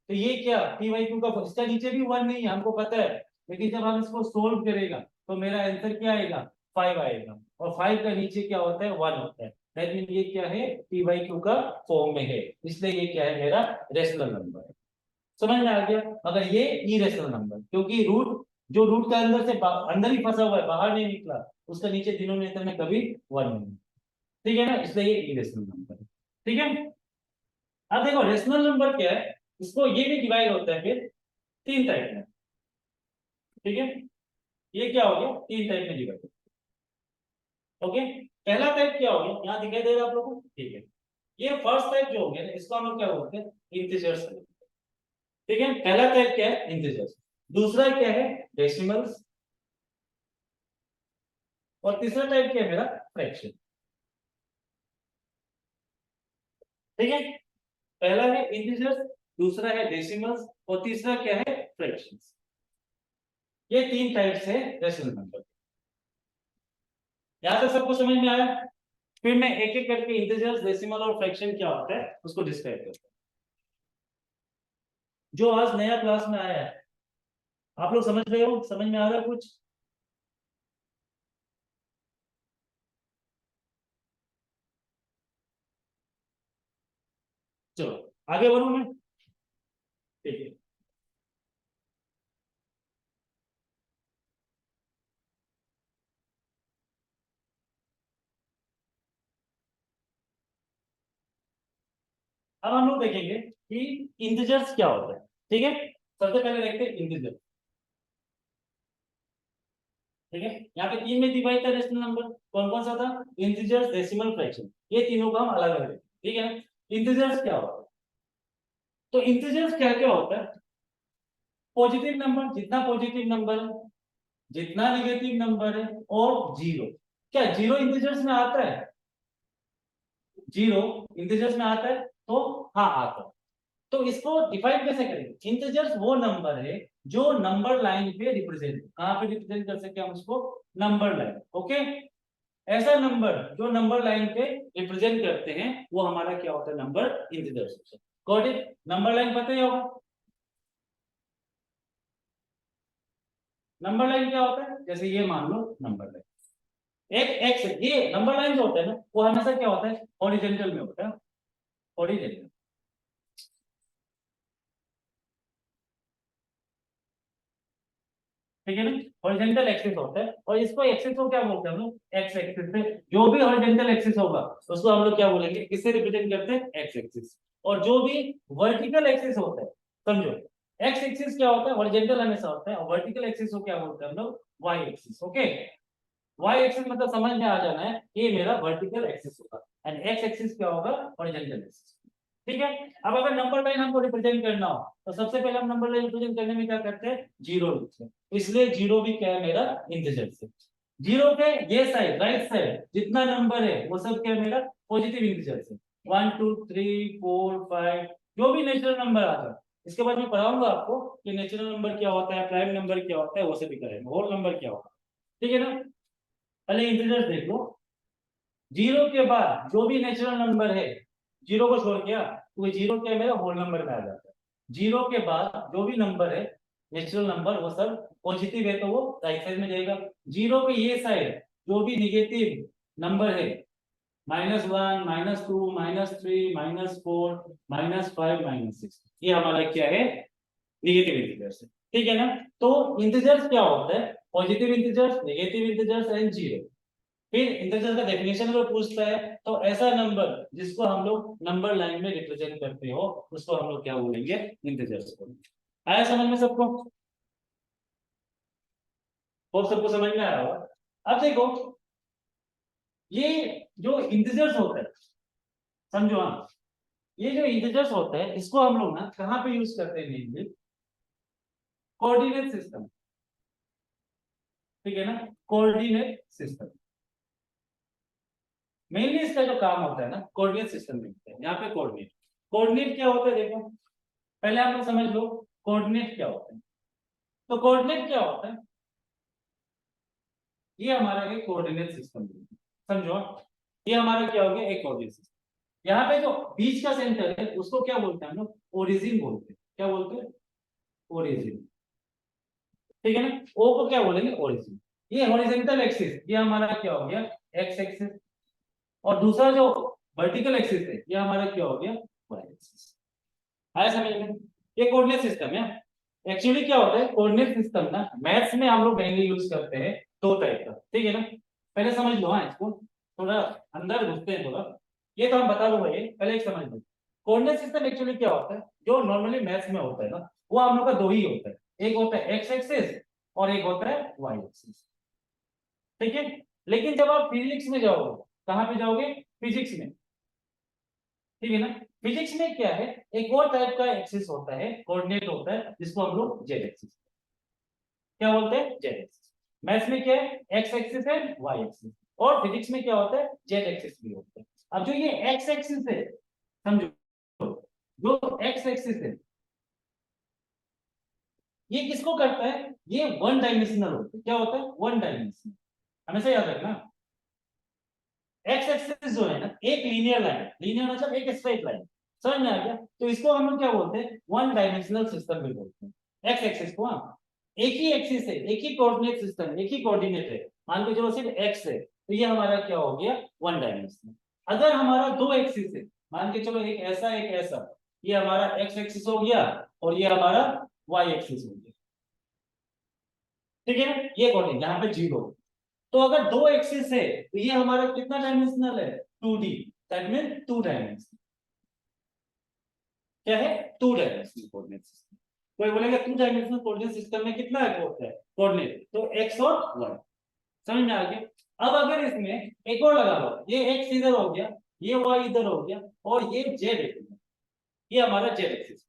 Speaker 1: तो ये क्या p बाई क्यू का, इसका नीचे भी 1 नहीं है, हमको पता है, लेकिन जब हम इसको सोल्व करेगा तो मेरा आंसर क्या आएगा? 5 आएगा, और 5 का नीचे क्या होता है? 1 होता है। दैट मीन ये क्या है? p बाई क्यू का फॉर्म में है, इसलिए ये क्या है? मेरा रेशनल नंबर है। समझ में आ गया? अगर ये इरेशनल नंबर, क्योंकि रूट जो रूट का अंदर से अंदर ही फंसा हुआ है, बाहर नहीं निकला, उसका नीचे डिनोमिनेटर में कभी 1 नहीं, ठीक है ना, इसलिए ये इरेशनल नंबर है, ठीक है। अब देखो रेशनल नंबर क्या है, इसको ये भी डिवाइड होता है फिर 3 टाइप में, ठीक है, ये क्या हो गया? 3 टाइप में डिवाइड, ओके। पहला टाइप क्या हो गया? यहाँ दिखाई दे रहा है आप लोगों को, ठीक है। ये फर्स्ट टाइप जो हो गया, इसको हम लोग क्या बोलते हैं? इंटीजर्स, ठीक है। पहला टाइप क्या है? इंटीजर्स। दूसरा क्या है? डेसिमल्स। और तीसरा टाइप क्या है मेरा? फ्रैक्शन, ठीक है। पहला है इंटीजर्स, दूसरा है डेसिमल्स, और तीसरा क्या है? फ्रैक्शंस। ये 3 टाइप से रेशनल नंबर। यहां तक सबको समझ में आया? फिर मैं एक एक करके इंटीजर्स, डेसिमल और फ्रैक्शन क्या होता है उसको डिस्क्राइब करता हूं। जो आज नया क्लास में आया है, आप लोग समझ रहे हो? समझ में आ रहा है कुछ? चलो आगे बढ़ू मैं, ठीक है। अब हम लोग देखेंगे कि इंटीजर्स क्या होता है, ठीक है। सबसे पहले देखते हैं इंटीजर, ठीक है। यहाँ पे 3 में डिवाइड था रेशनल नंबर, कौन कौन सा था? इंटीजर्स, डेसिमल, फ्रैक्शन, ये तीनों को हम अलग अलग रखेंगे, ठीक है। इंटीजर्स क्या होता है? तो इंटीजर्स क्या क्या होता है? पॉजिटिव नंबर, जितना पॉजिटिव नंबर है, जितना नेगेटिव नंबर है, और जीरो। क्या जीरो इंटीजर्स में आता है? जीरो इंटीजर्स में आता है? तो हाँ आता है। तो इसको डिफाइन कैसे करेंगे? इंटीजर्स वो नंबर है जो नंबर लाइन पे रिप्रेजेंट, कहां पे रिप्रेजेंट कर सकते हैं हम उसको? Number line, okay. ऐसा नंबर जो नंबर लाइन पे रिप्रेजेंट करते हैं वो हमारा क्या होता है? Number integers. Got it? Number line पता ही होगा, नंबर लाइन क्या होता है? जैसे ये मान लो नंबर लाइन, एक एक्स, ये नंबर लाइन जो होता है ना, वो हमेशा क्या होता है? हॉरिजॉन्टल में होता है, हॉरिजॉन्टल, ठीक है ना। हॉरिजॉन्टल एक्सिस होता है, और इसको एक्सिस को क्या बोलते हैं हम लोग? एक्स एक्सिस से। जो भी हॉरिजॉन्टल एक्सिस होगा उसको हम लोग क्या बोलेंगे? किससे रिप्रेजेंट करते हैं? X axis. और जो भी वर्टिकल एक्सिस होता है, समझो, एक्स एक्सिस क्या होता है? हॉरिजॉन्टल हमेशा होता है, और वर्टिकल एक्सिस को क्या बोलते हैं हम लोग? Y axis, okay. Y axis मतलब समझ में आ जाना है, ये मेरा वर्टिकल एक्सिस होगा, एंड एक्स एक्सिस क्या होगा? हॉरिजॉन्टल एक्सिस, ठीक है। अब अगर नंबर लाइन हमको रिप्रेजेंट करना हो तो सबसे पहले हम नंबर लाइन रिप्रेजेंट करने में क्या करते हैं? जीरो लिखते हैं, इसलिए जीरो भी क्या है? मेरा इंटीजर से। जीरो के ये साइड, राइट साइड, जितना नंबर है वो सब क्या है? मेरा पॉजिटिव इंटीजर से। 1 2 3 4 5 जो भी नेचुरल नंबर आता है, इसके बाद मैं पढ़ाऊंगा आपको कि नेचुरल नंबर क्या होता है, प्राइम नंबर क्या होता है, वो सब भी करेंगे, होल नंबर क्या होता है, ठीक है ना। पहले इंटीजर्स देख लो। जीरो के बाद जो भी नेचुरल नंबर है, जीरो को छोड़ के तो जीरो क्या है? मेरा होल नंबर में आ जाता है। जीरो के बाद जो भी नंबर है नेचुरल नंबर वो सब पॉजिटिव है तो वो राइट साइड में जाएगा। जीरो पे ये साइड जो भी निगेटिव नंबर है -1 -2 -3 -4 -5 -6 ये हमारा क्या है नेगेटिव इंटीजर्स है। ठीक है ना। तो इंटीजर्स क्या होता है positive integers negative integers and zero. फिर इंटीजर का डेफिनेशन अगर पूछता है तो ऐसा नंबर जिसको हम लोग नंबर लाइन में रिप्रेजेंट करते हो उसको हम लोग क्या बोलेंगे इंटीजर्स बोलेंगे। आया समझ में सबको और सबको समझ में आया होगा। अब देखो ये जो इंटीजर्स होता है समझो हाँ ये जो इंटीजर्स होता है इसको हम लोग ना कहाँ पे यूज करते हैं मेनली कोऑर्डिनेट सिस्टम। ठीक है ना कोऑर्डिनेट सिस्टम मेनली इसका जो काम होता है ना कोऑर्डिनेट सिस्टम में होता है। यहाँ पे कोऑर्डिनेट कोऑर्डिनेट क्या होता है देखो पहले आप लोग समझ लो कोऑर्डिनेट क्या होता है। तो कोऑर्डिनेट क्या होता है ये हमारा एक कोऑर्डिनेट सिस्टम समझो ये हमारा क्या हो गया एक कोऑर्डिनेट सिस्टम। यहाँ पे जो बीच का सेंटर है उसको क्या बोलते हैं हम लोग ओरिजिन बोलते हैं। क्या बोलते हैं ओरिजिन। ठीक है ना ओ को क्या बोलेंगे ओरिजिन। ये हॉरिजॉन्टल एक्सिस ये हमारा क्या हो गया एक्स एक्सिस और दूसरा जो वर्टिकल एक्सिस है ये हमारा क्या हो गया वाई एक्सिस। आया समझ में ये कोऑर्डिनेट सिस्टम है। एक्चुअली क्या होता है कोऑर्डिनेट सिस्टम ना मैथ्स में हम लोग मेनली यूज करते हैं दो टाइप का। ठीक है ना पहले समझ लो हाँ इसको थोड़ा अंदर घुसते हैं थोड़ा ये तो हम बता दो भाई पहले एक समझ लो कोऑर्डिनेट सिस्टम एक्चुअली क्या होता है जो नॉर्मली मैथ्स में होता है ना वो हम लोग का दो ही होता है एक होता है एक्स एक्सिस और एक होता है वाई एक्सिस। ठीक है लेकिन जब आप फिजिक्स में जाओगे कहाँ पे जाओगे फिजिक्स में। ठीक है ना फिजिक्स में क्या है एक और टाइप का एक्सिस होता है कोऑर्डिनेट होता है जिसको हम लोग जेड एक्सिस क्या बोलते हैं जेड एक्सिस। मैथ्स में क्या है एक्स एक्सिस है वाई एक्सिस और फिजिक्स में क्या होता है जेड एक्सिस भी होता है। अब जो ये एक्स एक्सिस है समझो जो एक्स एक्सिस है ये किसको करता है ये वन डायमेंशनल होता है। क्या होता है वन डायमेंशनल हमेशा याद रखना। एक्स एक्सिस जो है ना एक लीनियर लाइन लीनियर मतलब एक स्ट्रेट लाइन समझ में आ गया। तो इसको हम लोग क्या बोलते हैं वन डायमेंशनल सिस्टम भी बोलते हैं एक्स एक्सिस को। हाँ एक ही एक्सिस है एक ही कोऑर्डिनेट सिस्टम एक ही कोऑर्डिनेट है मान के चलो सिर्फ एक्स है तो ये हमारा क्या हो गया वन डायमेंशनल। अगर हमारा दो एक्सिस है मान के चलो एक ऐसा ये हमारा एक्स एक्सिस हो गया और ये हमारा वाई एक्सिस हो गया। ठीक है ना ये कोऑर्डिनेट यहाँ पे जीरो। तो अगर दो एक्सिस है तो ये हमारा कितना डायमेंशनल है 2D that mean two dimensional क्या है टू डायमेंशनल कोऑर्डिनेट सिस्टम। कोई बोलेगा टू डायमेंशनल कोऑर्डिनेट सिस्टम में कितना होता है कोऑर्डिनेट तो x और y समझ में आ गया। अब अगर इसमें एक और लगा लो ये x इधर हो गया ये y इधर हो गया और ये z ये हमारा z एक्सिस।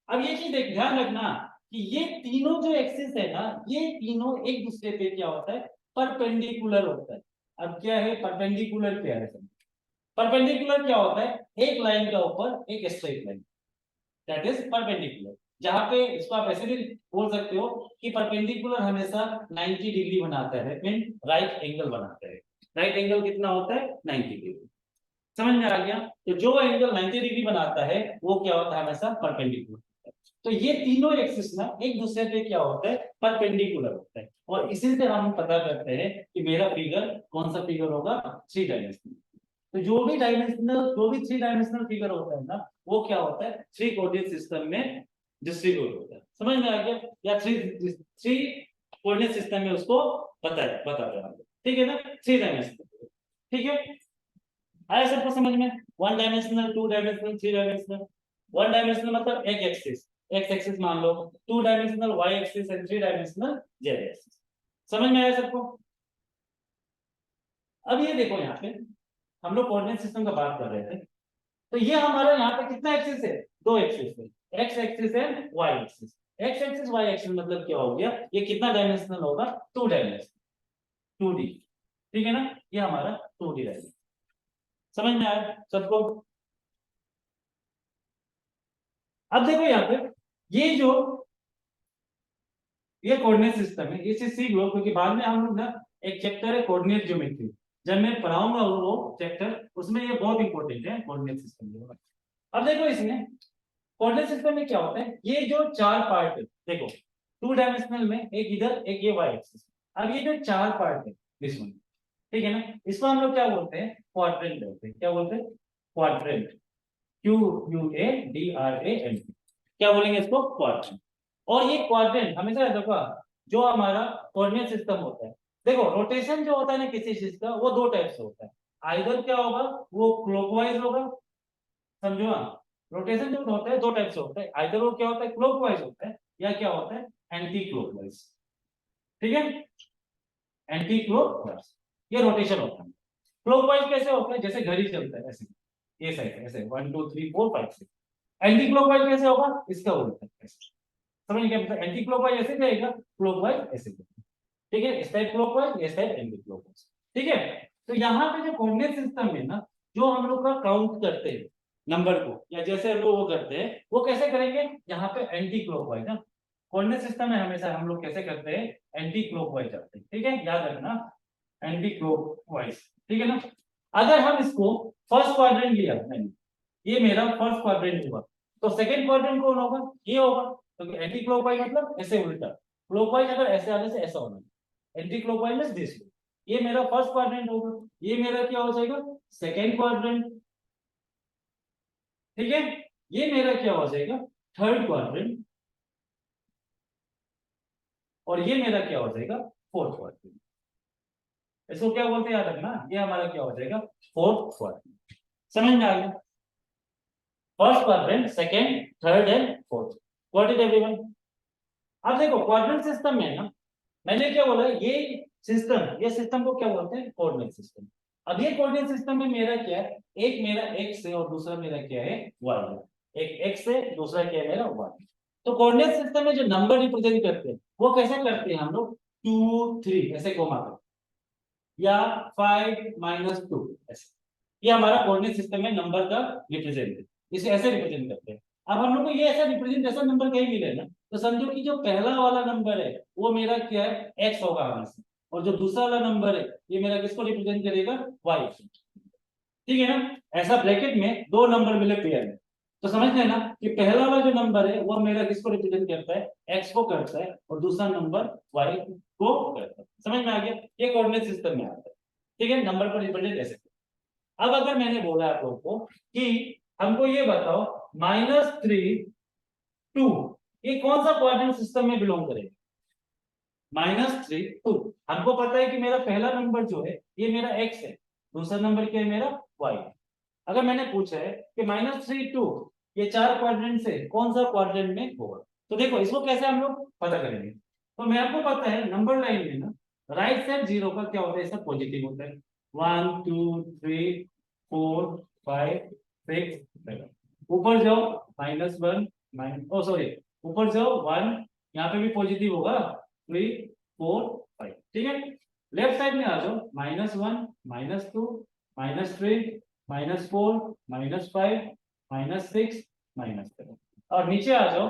Speaker 1: अब ये चीज ध्यान रखना कि ये तीनों जो एक्सिस है ना ये तीनों एक दूसरे पे क्या होता है परपेंडिकुलर होता है। अब क्या है परपेंडिकुलर क्या है परपेंडिकुलर क्या होता है एक लाइन के ऊपर एक straight line that is perpendicular. जहां पे इसको आप ऐसे भी बोल सकते हो कि परपेंडिकुलर हमेशा 90 डिग्री बनाता है मीन राइट एंगल बनाता है। राइट एंगल कितना होता है 90 डिग्री समझ में आ गया। तो जो एंगल 90 डिग्री बनाता है वो क्या होता है हमेशा परपेंडिकुलर। तो ये तीनों एक्सिस ना एक दूसरे पे क्या होता है परपेंडिकुलर होता है और इसी से हम पता करते हैं कि मेरा फिगर कौन सा फिगर होगा थ्री डायमेंशनल। तो जो भी थ्री डायमेंशनल फिगर होता है ना वो क्या होता है थ्री कोऑर्डिनेट सिस्टम में डिस्ट्रीब्यूट होता है। समझ में आ गया या थ्री कोऑर्डिनेट सिस्टम में उसको बताते हैं। ठीक है ना थ्री डायमेंशनल। ठीक है आया सबको समझ में one dimensional two dimensional three dimensional. One dimensional मतलब एक एक्सिस एक्स एक्सिस मान लो two dimensional Y axis and three dimensional Z axis. समझ में आया सबको। अब ये देखो यहाँ पे हम लोग कोऑर्डिनेट सिस्टम का बात कर रहे थे तो ये हमारा यहाँ पे कितना एक्सिस है दो एक्सिस है x axis and y axis. X axis y axis मतलब क्या हो गया ये कितना डायमेंशनल होगा टू डायमेंशनल 2D। ठीक है ना ये हमारा 2D डायमेंशनल। समझ में आया सबको। अब देखो यहाँ पे ये कोऑर्डिनेट सिस्टम है इसे सीख लो क्योंकि बाद में हम लोग ना एक चैप्टर है कोऑर्डिनेट ज्योमेट्री जब मैं पढ़ाऊंगा वो चैप्टर उसमें ये बहुत इंपॉर्टेंट है कोऑर्डिनेट सिस्टम। अब देखो इसमें कोऑर्डिनेट सिस्टम में क्या होता है ये जो चार पार्ट है देखो टू डायमेंशनल में एक इधर एक ये वाई एक्सिस। अब ये जो चार पार्ट है दिस वन, ठीक है ना, इसको हम लोग क्या बोलते हैं, क्वाड्रेंट बोलते हैं। क्या बोलते हैं, क्वाड्रेंट, QUADRANT, क्या बोलेंगे इसको, क्वाड्रेंट। और ये क्वाड्रेंट हमेशा याद रखो, जो हमारा कोऑर्डिनेट सिस्टम होता है, देखो रोटेशन जो होता है ना किसी चीज का, वो दो टाइप से होता है। आइदर क्या होगा, वो क्लॉकवाइज होगा, समझो आप, रोटेशन जो होता है दो टाइप से होता है, आइदर वो क्या होता है क्लॉकवाइज होता है, या क्या होता है एंटी क्लॉकवाइज, ठीक है, एंटी क्लॉकवाइज ये रोटेशन होता है। क्लॉकवाइज कैसे होता है, जैसे घड़ी चलता है ऐसे, ये साइड ऐसे 1 2 3 4 5 6। एंटी क्लॉकवाइज कैसे होगा, इसका उल्टा ऐसे, समझ गए, मतलब एंटी क्लॉकवाइज ऐसे जाएगा, क्लॉकवाइज ऐसे जाएगा, ठीक है, इस टाइप क्लॉकवाइज, इस टाइप एंटी क्लॉकवाइज, ठीक है। तो यहाँ पे जो कोऑर्डिनेट सिस्टम है ना, जो हम लोग का काउंट करते हैं नंबर को, या जैसे हम लोग वो करते हैं, वो कैसे करेंगे, यहाँ पे एंटी क्लॉकवाइज ना, कोऑर्डिनेट सिस्टम में हमेशा हम लोग कैसे करते हैं, एंटी क्लॉकवाइज करते हैं, ठीक है, याद रखना, एंटी क्लॉकवाइज, ठीक है ना। अगर हम इसको फर्स्ट क्वाड्रेंट लिया मैंने, ये मेरा फर्स्ट क्वाड्रेंट हुआ, तो सेकंड क्वाड्रेंट कौन होगा, ये होगा, क्योंकि एंटी क्लॉकवाइज मतलब ऐसे उल्टा, क्लॉकवाइज अगर ऐसे आने से ऐसा होना, एंटी क्लॉकवाइज मींस दिस, ये मेरा फर्स्ट क्वाड्रेंट होगा, ये मेरा क्या हो जाएगा, सेकंड क्वाड्रेंट, ठीक है, ये मेरा क्या हो जाएगा, थर्ड क्वाड्रेंट, और ये मेरा क्या हो जाएगा, फोर्थ क्वाड्रेंट। इसको क्या बोलते हैं याद रखना, ये हमारा क्या हो जाएगा, फोर्थ क्वाड्रेंट। समझ में आ गया, first quadrant, second, third and fourth, got it everyone. अब देखो क्वाड्रेंट सिस्टम में ना, मैंने क्या बोला, ये सिस्टम को क्या बोलते हैं, कोऑर्डिनेट सिस्टम। अब ये कोऑर्डिनेट सिस्टम में मेरा क्या है, एक मेरा एक्स है और दूसरा मेरा क्या है, वाई है, एक एक्स है, दूसरा क्या है मेरा वाई। तो कोऑर्डिनेट सिस्टम में जो नंबर रिप्रेजेंट करते हैं वो कैसे करते हैं हम लोग, 2 3 ऐसे घुमा कर, या 5 - 2 ऐसे, ये हमारा कोऑर्डिनेट सिस्टम में नंबर का रिप्रेजेंट है, इसे ऐसे रिप्रेजेंट करते हैं। अब हम लोग को ये ऐसा रिप्रेजेंट, ऐसा नंबर कहीं मिले ना, तो समझो कि जो पहला वाला नंबर है वो मेरा क्या है, एक्स होगा हमेशा, और जो दूसरा वाला नंबर है ये मेरा किसको रिप्रेजेंट करेगा, वाई, ठीक है ना। ऐसा ब्रैकेट में दो नंबर मिले पेयर में, तो समझ लेना कि पहला वाला जो नंबर है वो मेरा किसको रिप्रेजेंट करता है, एक्स को करता है, और दूसरा नंबर वाई को करता है। समझ में आ गया, ये कोऑर्डिनेट सिस्टम में आता है, ठीक है, नंबर को रिप्रेजेंट ऐसे। अब अगर मैंने बोला आप लोगों को कि हमको ये बताओ -3 2, ये कौन सा क्वाड्रेंट सिस्टम में बिलोंग करेगा, -3 2, हमको पता है कि मेरा पहला नंबर जो है ये मेरा x है, दूसरा नंबर क्या है मेरा y है। अगर मैंने पूछा है कि -3 2 ये चार क्वाड्रेंट से कौन सा क्वाड्रेंट में होगा, तो देखो इसको कैसे हम लोग पता करेंगे। तो मैं आपको पता है नंबर लाइन में ना, राइट साइड जीरो का क्या होता है, इसका पॉजिटिव होता है, 1 2 3 4 5 6 7, ऊपर जाओ -1 सॉरी, ऊपर जाओ 1, यहाँ पे भी पॉजिटिव होगा, 3 4 5, ठीक है। लेफ्ट साइड में आ जाओ -1 -2 -3 -4 -5 -6 -7, और नीचे आ जाओ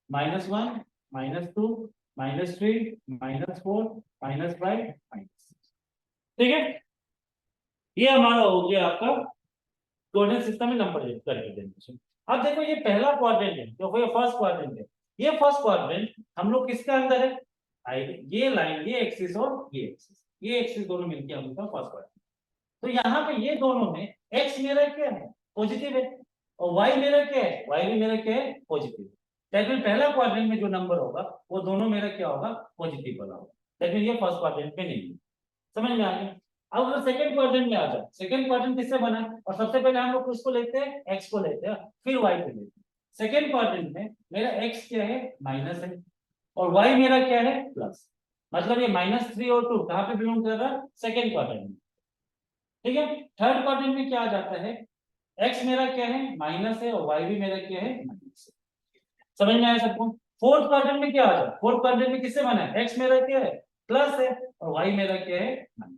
Speaker 1: -1 -2 -3 -4 -5 -6, ठीक है। ये हमारा हो गया आपका कोऑर्डिनेट सिस्टम में नंबर का रिप्रेजेंटेशन। अब देखो ये पहला क्वाड्रेंट है, जो ये फर्स्ट क्वाड्रेंट है, ये फर्स्ट क्वाड्रेंट हम लोग किसके अंदर है, ये लाइन, ये एक्सिस और ये एक्सिस दोनों मिलकर हम लोग का फर्स्ट क्वाड्रेंट। तो यहाँ पे ये दोनों में एक्स मेरा क्या है, पॉजिटिव है, और वाई मेरा क्या है, वाई भी मेरा क्या है, पॉजिटिव है। दैट मीन पहला क्वाड्रेंट में जो नंबर होगा वो दोनों मेरा क्या होगा, पॉजिटिव वाला होगा। दैट मीन ये फर्स्ट क्वाड्रेंट में नहीं है। समझ में आ गया। अब अगर सेकंड क्वाड्रेंट में आ जाए, सेकंड क्वाड्रेंट किससे बना है, और सबसे पहले हम लोग किसको लेते हैं, एक्स को लेते हैं, फिर वाई को लेते हैं। सेकंड क्वाड्रेंट में मेरा एक्स क्या है, माइनस है, और वाई मेरा क्या है, प्लस। मतलब ये -3 और 2 कहां पे बिलोंग कर रहा है, सेकंड क्वाड्रेंट में, ठीक है। थर्ड क्वाड्रेंट में क्या आ जाता है, एक्स मेरा क्या है, माइनस है, और वाई भी मेरा क्या है, माइनस है। समझ में आया सबको। फोर्थ क्वाड्रेंट में क्या आ जाए, फोर्थ क्वाड्रेंट में किससे बना है, एक्स मेरा क्या है, प्लस है, और वाई मेरा क्या है, माइनस,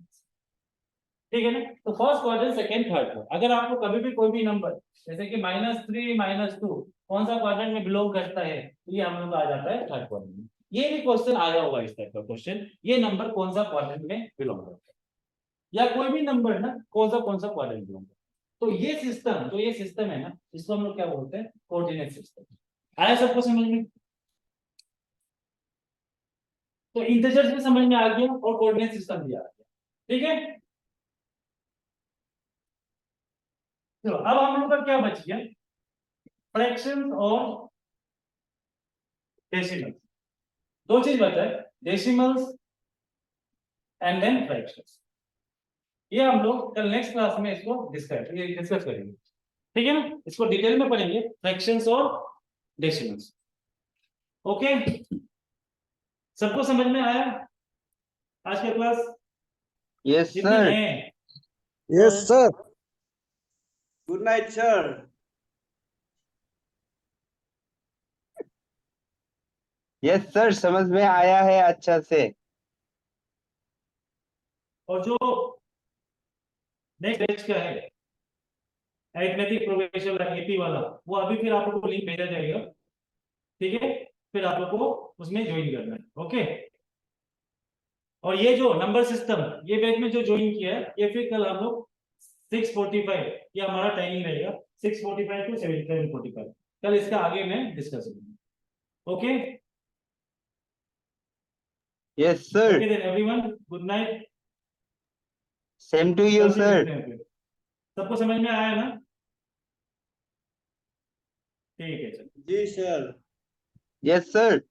Speaker 1: ठीक है ना। तो फर्स्ट क्वाड्रेंट, सेकंड, थर्ड। अगर आपको कभी भी कोई भी नंबर जैसे कि -3 -2 कौन सा क्वाड्रेंट में बिलोंग करता है, तो ये हम लोग आ जाता है थर्ड क्वाड्रेंट में। ये भी क्वेश्चन आया होगा इस टाइप का क्वेश्चन, ये नंबर कौन सा क्वाड्रेंट में बिलोंग करता है, या कोई भी नंबर ना कौन सा क्वाड्रेंट बिलोंग करता है। तो ये सिस्टम, जो ये सिस्टम है ना, इसको हम लोग क्या बोलते हैं, कोऑर्डिनेट सिस्टम। आया सबको समझ में। तो इंटीजर्स भी समझ में आ गया और कोऑर्डिनेट सिस्टम भी आ गया। ठीक है, चलो अब हम लोग का क्या बच गया, फ्रैक्शंस और डेसिमल्स। दो चीज बचा है, डेसिमल्स एंड देन फ्रैक्शंस। ये हम लोग कल नेक्स्ट क्लास में इसको डिस्कस करेंगे। ठीक है ना, इसको डिटेल में पढ़ेंगे, फ्रैक्शंस और डेसिमल्स। ओके, सबको समझ में आया आज का क्लास?
Speaker 2: यस
Speaker 1: जितने
Speaker 2: सर।
Speaker 1: हैं
Speaker 4: Yes, sir.
Speaker 5: Good night, sir.
Speaker 2: Yes sir, समझ में आया है अच्छा से।
Speaker 1: और जो नेक्स्ट बैच का है अरिथमेटिक प्रोग्रेशन एपी वाला, वो अभी फिर आप लोगों को लिंक भेजा जाएगा। ठीक है, फिर आप लोगों को उसमें ज्वाइन करना है। ओके, और ये जो नंबर सिस्टम ये बैच में जो ज्वाइन किया है, ये फिर कल हम लोग 6:45 ये हमारा टाइमिंग रहेगा, 6:45 to 7:45। कल इसका आगे मैं डिस्कस करूंगा। Okay
Speaker 2: yes sir,
Speaker 1: okay then everyone, good night.
Speaker 2: Same to you sir.
Speaker 1: सबको समझ में आया ना? ठीक है, चलो।
Speaker 5: जी, sir.
Speaker 2: Yes sir.